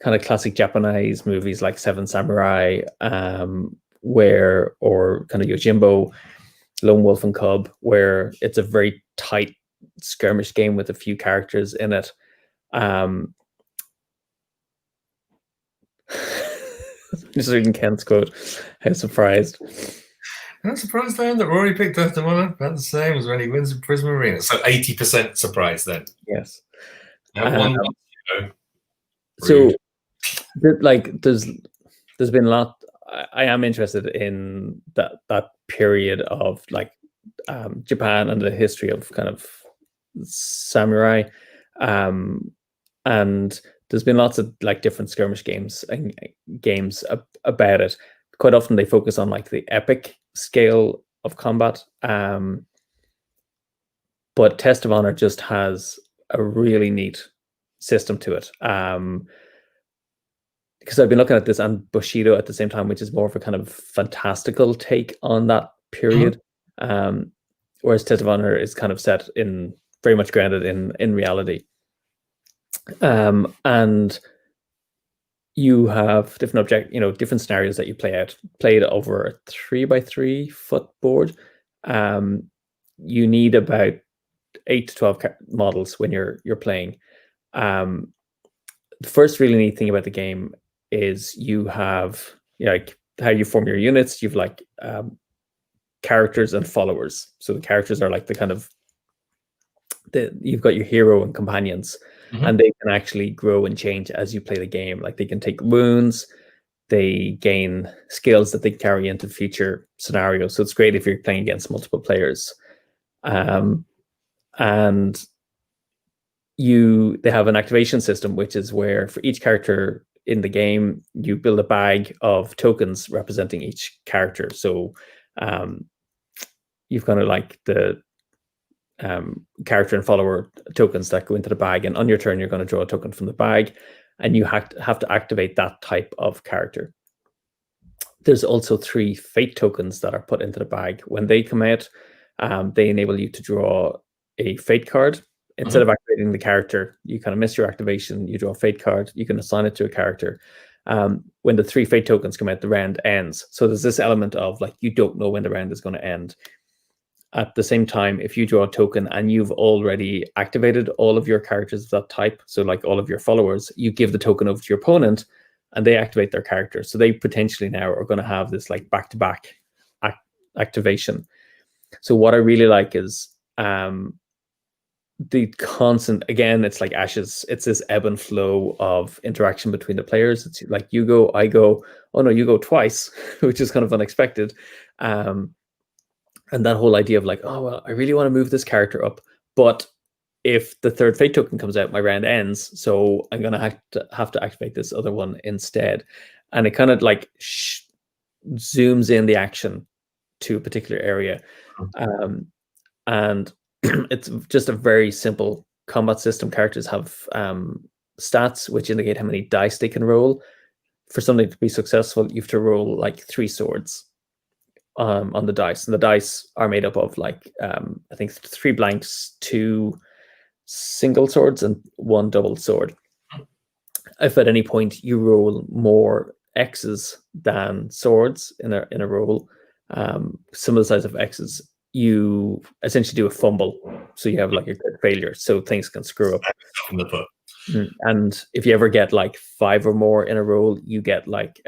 of classic Japanese movies like Seven Samurai, or kind of Yojimbo, Lone Wolf and Cub, where it's a very tight skirmish game with a few characters in it. Just reading Ken's quote. How surprised. I'm surprised then that Rory picked up the one about the same as when he wins in Prism Arena. So 80% surprised then. Yes. So there's been a lot. I am interested in that period of Japan and the history of kind of samurai, and there's been lots of different skirmish games and games about it. Quite often they focus on the epic scale of combat, but Test of Honor just has a really neat system to it. Because I've been looking at this and Bushido at the same time, which is more of a kind of fantastical take on that period, whereas Test of Honor is kind of set in very much grounded in reality. And you have different different scenarios that you played over a 3x3 foot board. You need about 8 to 12 models when you're playing. The first really neat thing about the game is you have how you form your units. You've characters and followers. So the characters are the kind of you've got your hero and companions, and they can actually grow and change as you play the game. They can take wounds, they gain skills that they carry into future scenarios. So it's great if you're playing against multiple players. And they have an activation system, which is where for each character in the game, you build a bag of tokens representing each character. So you've kind of like the character and follower tokens that go into the bag, and on your turn, you're going to draw a token from the bag, and you have to activate that type of character. There's also 3 fate tokens that are put into the bag. When they come out, they enable you to draw a fate card. Instead of activating the character, you kind of miss your activation, you draw a fate card, you can assign it to a character. When the 3 fate tokens come out, the round ends. So there's this element of like, you don't know when the round is going to end. At the same time, if you draw a token and you've already activated all of your characters of that type, so like all of your followers, you give the token over to your opponent and they activate their character. So they potentially now are going to have this like back-to-back activation. So what I really like is the constant, again, it's like Ashes, it's this ebb and flow of interaction between the players. It's like you go, I go, oh no, you go twice, which is kind of unexpected. And that whole idea of like, oh, well, I really want to move this character up, but if the 3rd fate token comes out, my round ends, so I'm going to have to activate this other one instead. And it kind of like zooms in the action to a particular area. And it's just a very simple combat system. Characters have stats which indicate how many dice they can roll. For something to be successful, you have to roll like 3 swords on the dice, and the dice are made up of like I think 3 blanks, 2 single swords, and 1 double sword. If at any point you roll more X's than swords in a roll, similar size of X's, you essentially do a fumble, so you have like a good failure, so things can screw up. And if you ever get like 5 or more in a roll, you get like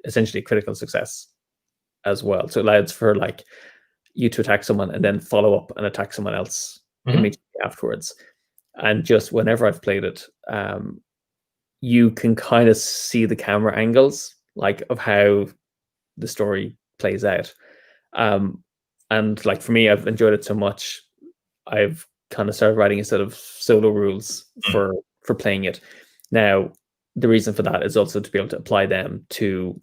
essentially critical success as well. So it allows for like you to attack someone and then follow up and attack someone else immediately afterwards. And just whenever I've played it, you can kind of see the camera angles like of how the story plays out. And like for me, I've enjoyed it so much, I've kind of started writing a set of solo rules for playing it. Now, the reason for that is also to be able to apply them to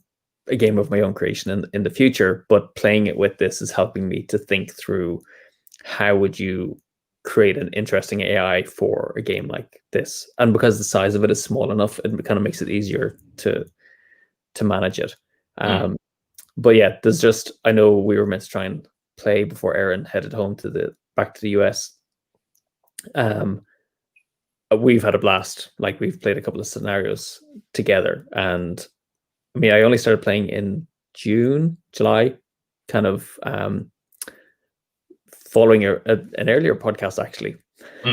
a game of my own creation in the future, but playing it with this is helping me to think through how would you create an interesting AI for a game like this. And because the size of it is small enough, it kind of makes it easier to manage it. But yeah, there's just, I know we were meant to try and play before Aaron headed home back to the US. We've had a blast. Like, we've played a couple of scenarios together, and I mean, I only started playing in July, kind of following an earlier podcast actually,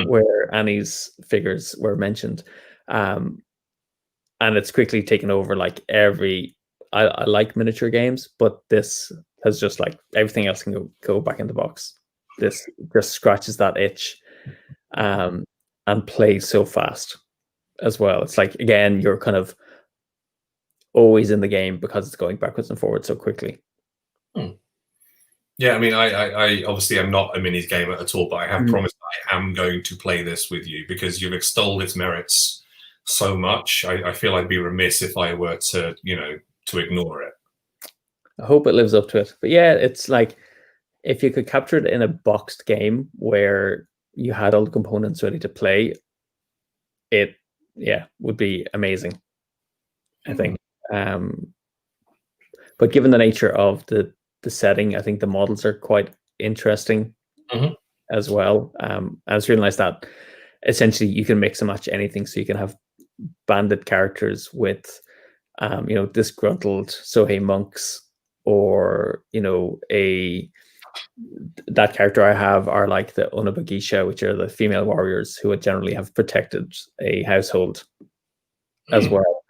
where Annie's figures were mentioned, and it's quickly taken over. Like I like miniature games, but this has just like everything else can go back in the box. This just scratches that itch, and plays so fast as well. It's like, again, you're kind of always in the game because it's going backwards and forwards so quickly. Yeah, I mean, I obviously am not a minis gamer at all, but I have promised I am going to play this with you because you've extolled its merits so much. I feel I'd be remiss if I were to, to ignore it. I hope it lives up to it. But yeah, it's like, if you could capture it in a boxed game where you had all the components ready to play, it would be amazing, I think. But given the nature of the setting, I think the models are quite interesting as well. I just realized that essentially you can mix and match anything. So you can have bandit characters with disgruntled Sohei monks, or that character I have are like the Onabagisha, which are the female warriors who would generally have protected a household as well.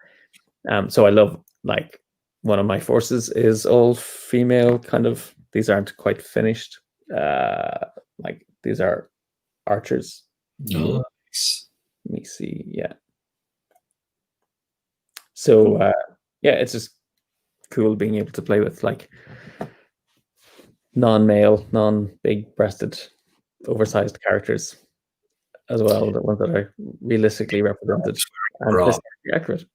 So I love, like, one of my forces is all female, kind of. These aren't quite finished. Like, these are archers. Nice. Let me see. Yeah. So it's just cool being able to play with like non-male, non-big-breasted, oversized characters as well, the ones that are realistically represented and historically accurate.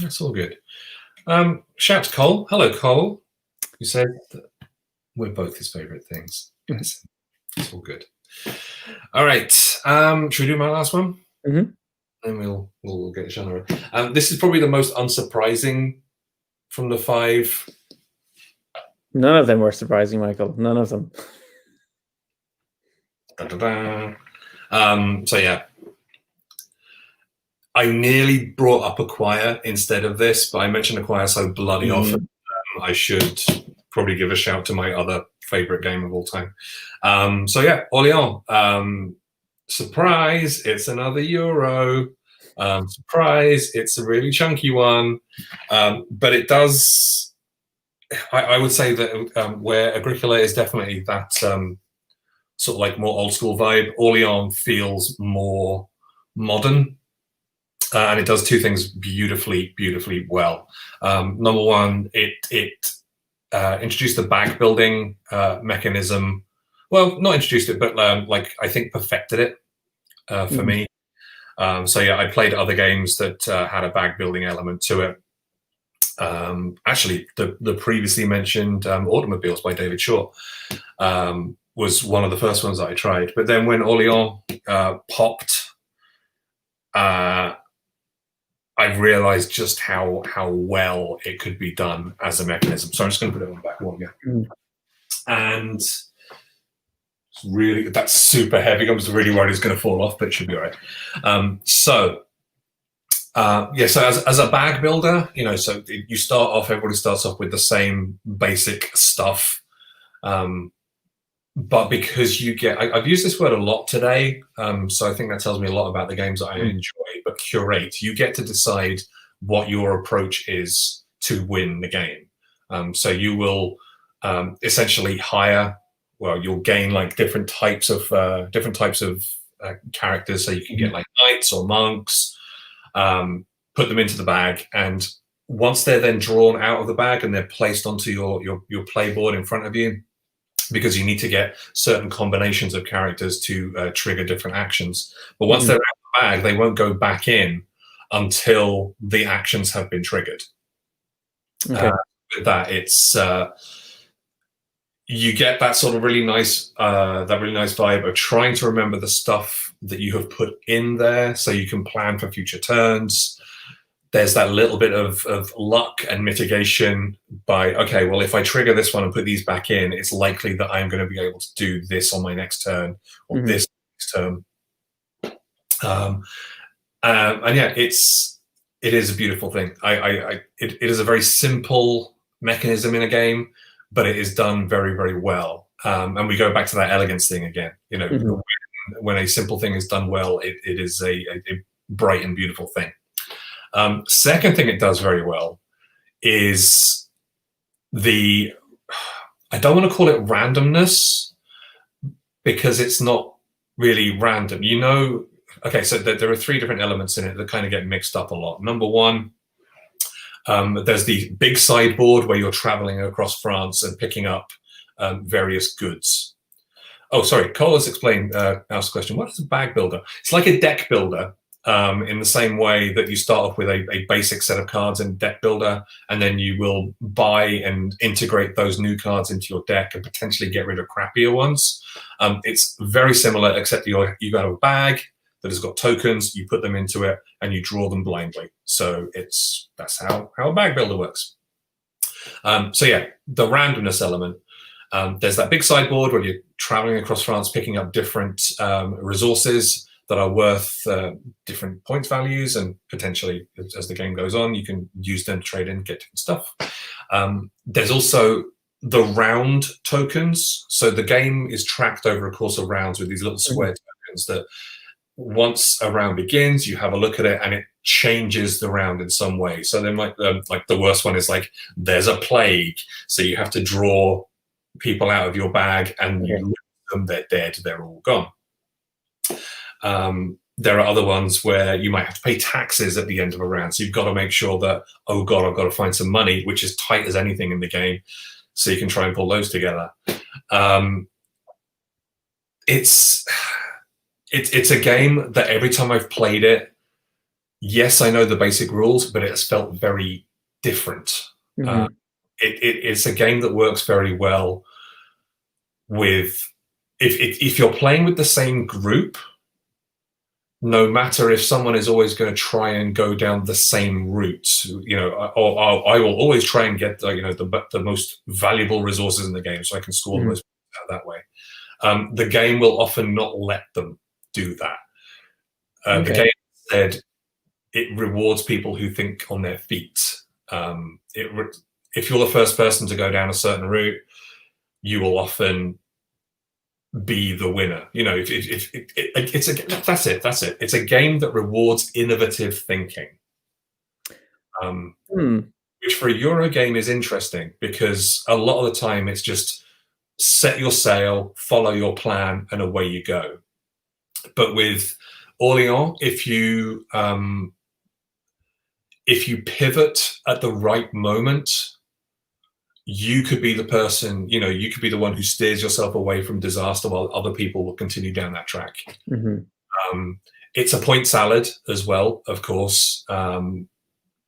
That's all good. Shout to Cole. Hello, Cole. You said that we're both his favorite things. Yes, it's all good. All right. Should we do my last one? Mm-hmm. And we'll get a genre. This is probably the most unsurprising from the 5. None of them were surprising, Michael. None of them. So yeah, I nearly brought up Acquire instead of this, but I mentioned Acquire so bloody often. I should probably give a shout to my other favorite game of all time. So yeah, Orléans. Surprise! It's another Euro. Surprise! It's a really chunky one, but it does. I would say that where Agricola is definitely that sort of like more old school vibe, Orléans feels more modern, and it does 2 things beautifully well. Number one, it introduced the bag building mechanism. Well, not introduced it, but like I think perfected it for me. So yeah, I played other games that had a bag building element to it. Actually, the previously mentioned Automobiles by David Shaw was one of the first ones that I tried. But then when Orléans popped, I realized just how well it could be done as a mechanism. So I'm just going to put it on the back wall again. And it's really, that's super heavy. I was really worried it's going to fall off, but it should be all right. So as a bag builder, so you start off, everybody starts off with the same basic stuff. But because you get, I've used this word a lot today, so I think that tells me a lot about the games that I enjoy, but curate. You get to decide what your approach is to win the game. So you will essentially you'll gain like different types of characters. So you can get like knights or monks, put them into the bag, and once they're then drawn out of the bag and they're placed onto your playboard in front of you, because you need to get certain combinations of characters to trigger different actions. But once they're out of the bag, they won't go back in until the actions have been triggered. Okay. With that, it's you get that sort of really nice vibe of trying to remember the stuff that you have put in there, so you can plan for future turns. There's that little bit of luck and mitigation by, okay, well, if I trigger this one and put these back in, it's likely that I'm going to be able to do this on my next turn or this next turn. And yeah, it is a beautiful thing. It is a very simple mechanism in a game, but it is done very, very well. And we go back to that elegance thing again. When a simple thing is done well, it is a bright and beautiful thing. Second thing it does very well is I don't want to call it randomness, because it's not really random. Okay, so there are 3 different elements in it that kind of get mixed up a lot. Number one, there's the big sideboard where you're traveling across France and picking up various goods. Oh, sorry, Cole has asked a question. What is a bag builder? It's like a deck builder, in the same way that you start off with a basic set of cards in deck builder, and then you will buy and integrate those new cards into your deck and potentially get rid of crappier ones. It's very similar, except you got a bag that has got tokens, you put them into it, and you draw them blindly. So that's how a bag builder works. So yeah, the randomness element. There's that big sideboard where you're traveling across France, picking up different resources that are worth different points values, and potentially, as the game goes on, you can use them to trade in, get different stuff. There's also the round tokens. So the game is tracked over a course of rounds with these little square tokens that once a round begins, you have a look at it and it changes the round in some way. So there might, like the worst one is like, there's a plague. So you have to draw people out of your bag and you look at them, they're dead, they're all gone. there are other ones where you might have to pay taxes at the end of a round. So you've got to make sure that, oh God, I've got to find some money, which is tight as anything in the game. So you can try and pull those together. It's a game that every time I've played it, yes, I know the basic rules, but it has felt very different. It's a game that works very well with, if you're playing with the same group, no matter if someone is always going to try and go down the same route, or I will always try and get the most valuable resources in the game so I can score the most out that way. The game will often not let them do that. The game said it rewards people who think on their feet. If you're the first person to go down a certain route, you will often be the winner. That's it. It's a game that rewards innovative thinking, which for a Euro game is interesting, because a lot of the time it's just set your sail, follow your plan, and away you go. But with Orléans, if you pivot at the right moment, you could be the person, you could be the one who steers yourself away from disaster while other people will continue down that track. It's a point salad as well, of course.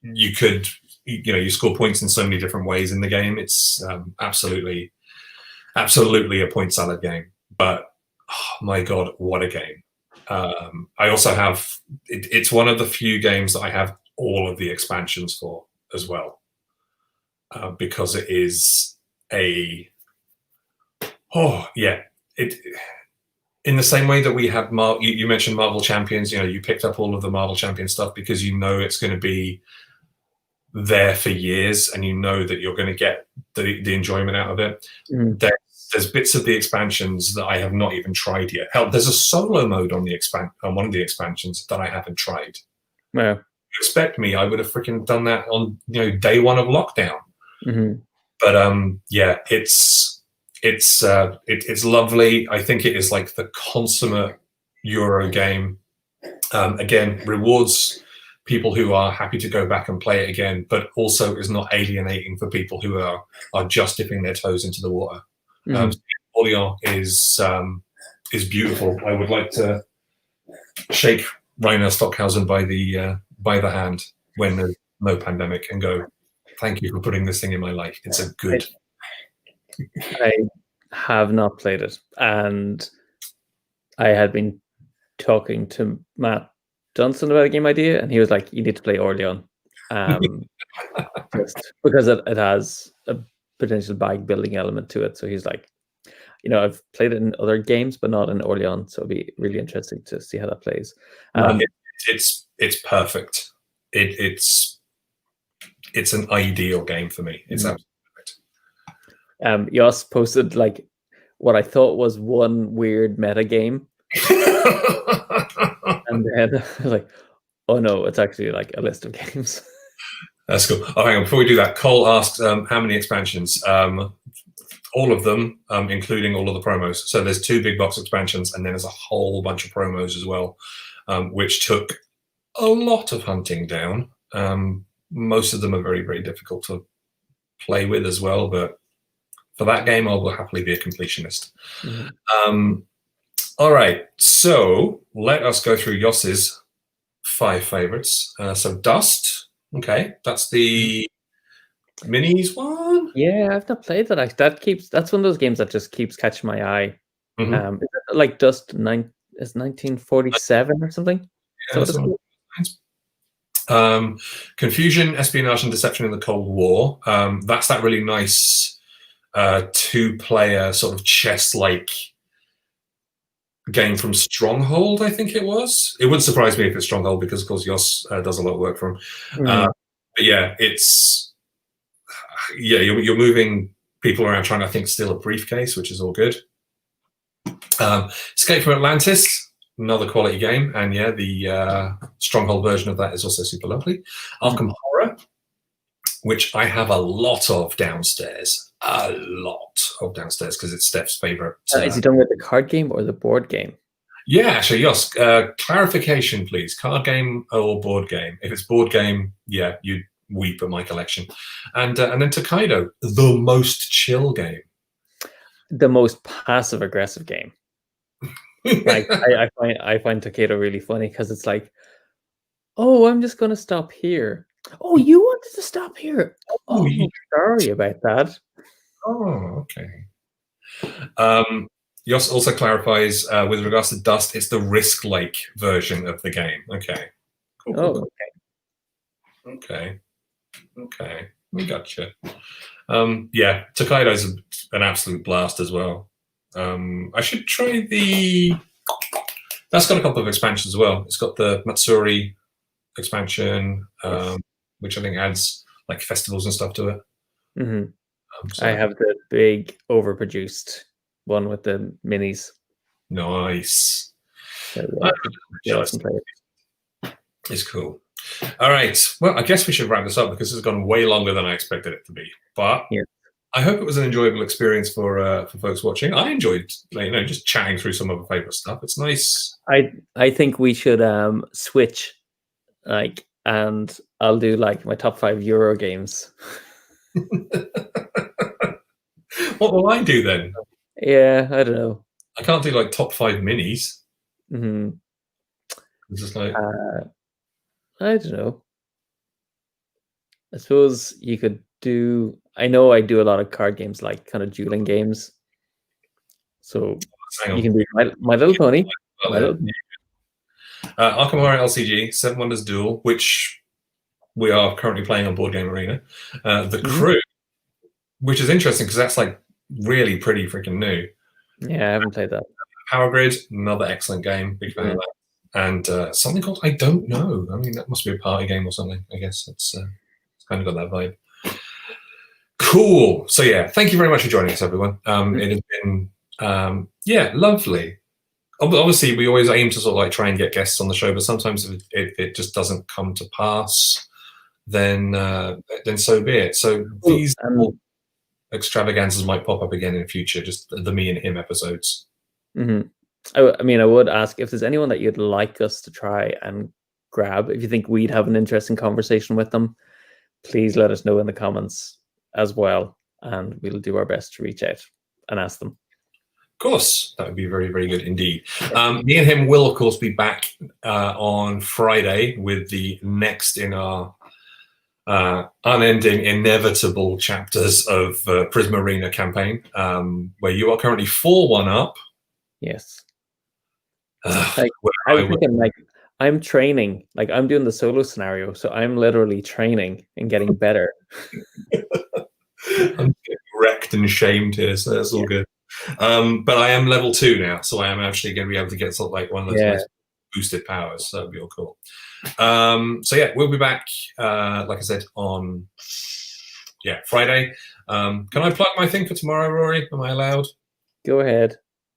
You could, you score points in so many different ways in the game. It's absolutely a point salad game. But oh my God, what a game. I also have, it's one of the few games that I have all of the expansions for as well. Because it is in the same way that we have you mentioned Marvel Champions, you picked up all of the Marvel Champion stuff because it's going to be there for years, and that you're going to get the enjoyment out of it. There's bits of the expansions that I have not even tried yet. Hell, there's a solo mode on one of the expansions that I haven't tried. Yeah. Expect me, I would have freaking done that on day one of lockdown. But it's lovely. I think it is like the consummate Euro game. Again, rewards people who are happy to go back and play it again, but also is not alienating for people who are just dipping their toes into the water. Orléans is beautiful. I would like to shake Rainer Stockhausen by the hand when there's no pandemic and go, thank you for putting this thing in my life. It's a good. I have not played it, and I had been talking to Matt Johnson about a game idea, and he was like, "You need to play Orléans," just because it has a potential bag building element to it. So he's like, I've played it in other games, but not in Orléans, so it'll be really interesting to see how that plays. It's perfect. It's an ideal game for me. It's absolutely perfect. Yoss posted like what I thought was one weird meta game, and then I was like, oh no, it's actually like a list of games. That's cool. Oh, hang on. Before we do that, Cole asked how many expansions. All of them, including all of the promos. So there's 2 big box expansions, and then there's a whole bunch of promos as well, which took a lot of hunting down. Most of them are very, very difficult to play with as well, but for that game, I will happily be a completionist. All right, so let us go through Yoss's 5 favorites. So Dust, okay, that's the minis one. Yeah, I've not played that. That's one of those games that just keeps catching my eye. Is it like Dust is 1947 or something? Yeah, Confusion, Espionage, and Deception in the Cold War. That's that really nice 2-player sort of chess-like game from Stronghold, I think it was. It wouldn't surprise me if it's Stronghold, because of course Yoss does a lot of work for him. But yeah, you're moving people around trying to, I think, steal a briefcase, which is all good. Escape from Atlantis, another quality game, and yeah, the Stronghold version of that is also super lovely. Arkham Horror, which I have a lot of downstairs, because it's Steph's favorite. Is he done with the card game or the board game? Yeah, actually, yes. Clarification, please. Card game or board game? If it's board game, yeah, you'd weep at my collection. And then Tokaido, the most chill game. The most passive aggressive game. Like I find Takedo really funny because it's like, oh, I'm just gonna stop here. Oh, you wanted to stop here. Oh, Oh, sorry about that. oh, okay. Yoss also clarifies with regards to Dust, it's the Risk Lake version of the game. Okay. Cool, cool, Oh, cool. okay. Okay. Okay. We gotcha. Yeah, Tokaido's an absolute blast as well. I should try the. That's got a couple of expansions as well. It's got the Matsuri expansion, Yes. which I think adds like festivals and stuff to it. hmm So I have the big overproduced one with the minis. nice. So yeah, I can play it. It's cool. All right. Well, I guess we should wrap this up because it's gone way longer than I expected it to be. But Yeah. I hope it was an enjoyable experience for folks watching. I enjoyed, just chatting through some of my favorite stuff. It's nice. I think we should switch, like, and I'll do like my top 5 Euro games. What will I do then? Yeah, I don't know. I can't do like top 5 minis. hmm It's just like I don't know. I suppose you could do. I know I do a lot of card games, like kind of dueling games. So you can do My Little Pony. Oh, My yeah. Little Pony. Arkham LCG, Seven Wonders Duel, which we are currently playing on Board Game Arena. The Crew, which is interesting because that's like really pretty freaking new. Yeah, I haven't played that. Power Grid, another excellent game. Big fan of that. And something called I Don't Know. I mean, that must be a party game or something. I guess it's kind of got that vibe. Cool. So yeah, thank you very much for joining us, everyone. It has been lovely. Obviously, we always aim to sort of like try and get guests on the show, but sometimes if it just doesn't come to pass, then so be it. So these extravaganzas might pop up again in the future, just the me and him episodes. I mean, I would ask if there's anyone that you'd like us to try and grab. If you think we'd have an interesting conversation with them, please let us know in the comments as well, and we'll do our best to reach out and ask them. Of course, that would be very, very good indeed. Me and him will, of course, be back on Friday with the next in our unending, inevitable chapters of Prism Arena campaign, where you are currently 4-1 up. Yes. I was thinking, like, I'm training, like I'm doing the solo scenario, so I'm literally training and getting better. I'm getting wrecked and shamed here, so that's all good. But I am level 2 now, so I am actually going to be able to get sort of like one of those nice boosted powers. So that'd be all cool. So yeah, we'll be back, like I said, on Friday. Can I plug my thing for tomorrow, Rory? Am I allowed? Go ahead.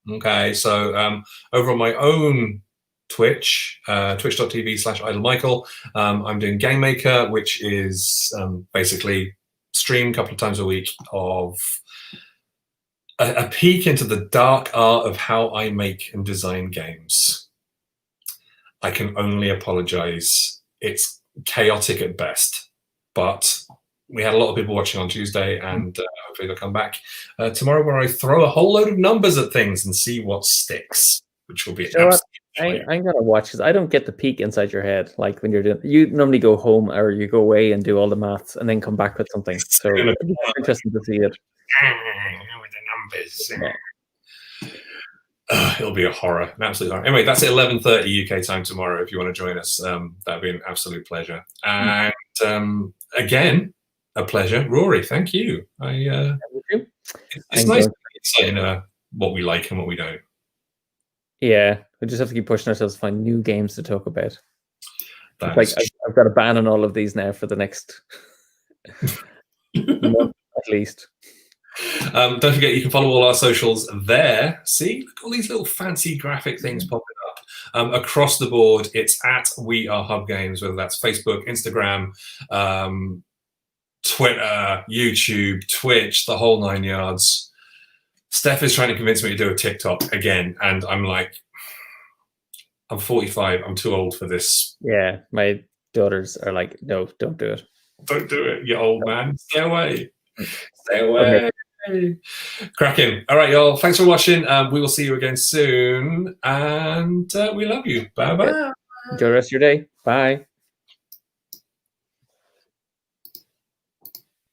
Okay, so over on my own Twitch, twitch.tv/idlemichael, I'm doing Game Maker, which is basically stream a couple of times a week of a peek into the dark art of how I make and design games. I can only apologize. It's chaotic at best, but we had a lot of people watching on Tuesday, and hopefully they'll come back tomorrow, where I throw a whole load of numbers at things and see what sticks, which will be I'm gonna watch, because I don't get the peek inside your head. Like when you're doing, you normally go home or you go away and do all the maths and then come back with something. So it's interesting to see it. With the numbers. It'll be a horror, an absolute horror. Anyway, that's at 11:30 UK time tomorrow. If you want to join us, that'd be an absolute pleasure. And again, a pleasure, Rory. Thank you. It's nice to know what we like and what we don't. Yeah, we just have to keep pushing ourselves to find new games to talk about. Like I've got a ban on all of these now for the next month at least. Don't forget, you can follow all our socials there. See, look at all these little fancy graphic things popping up. Across the board, it's at We Are Hub Games, whether that's Facebook, Instagram, Twitter, YouTube, Twitch, the whole 9 yards. Steph is trying to convince me to do a TikTok again, and I'm like, I'm 45. I'm too old for this. Yeah, my daughters are like, no, don't do it. Don't do it, you old man. Stay away. Stay Okay. away. Cracking. All right, y'all. Thanks for watching. We will see you again soon. And we love you. Bye-bye. Enjoy the rest of your day. Bye.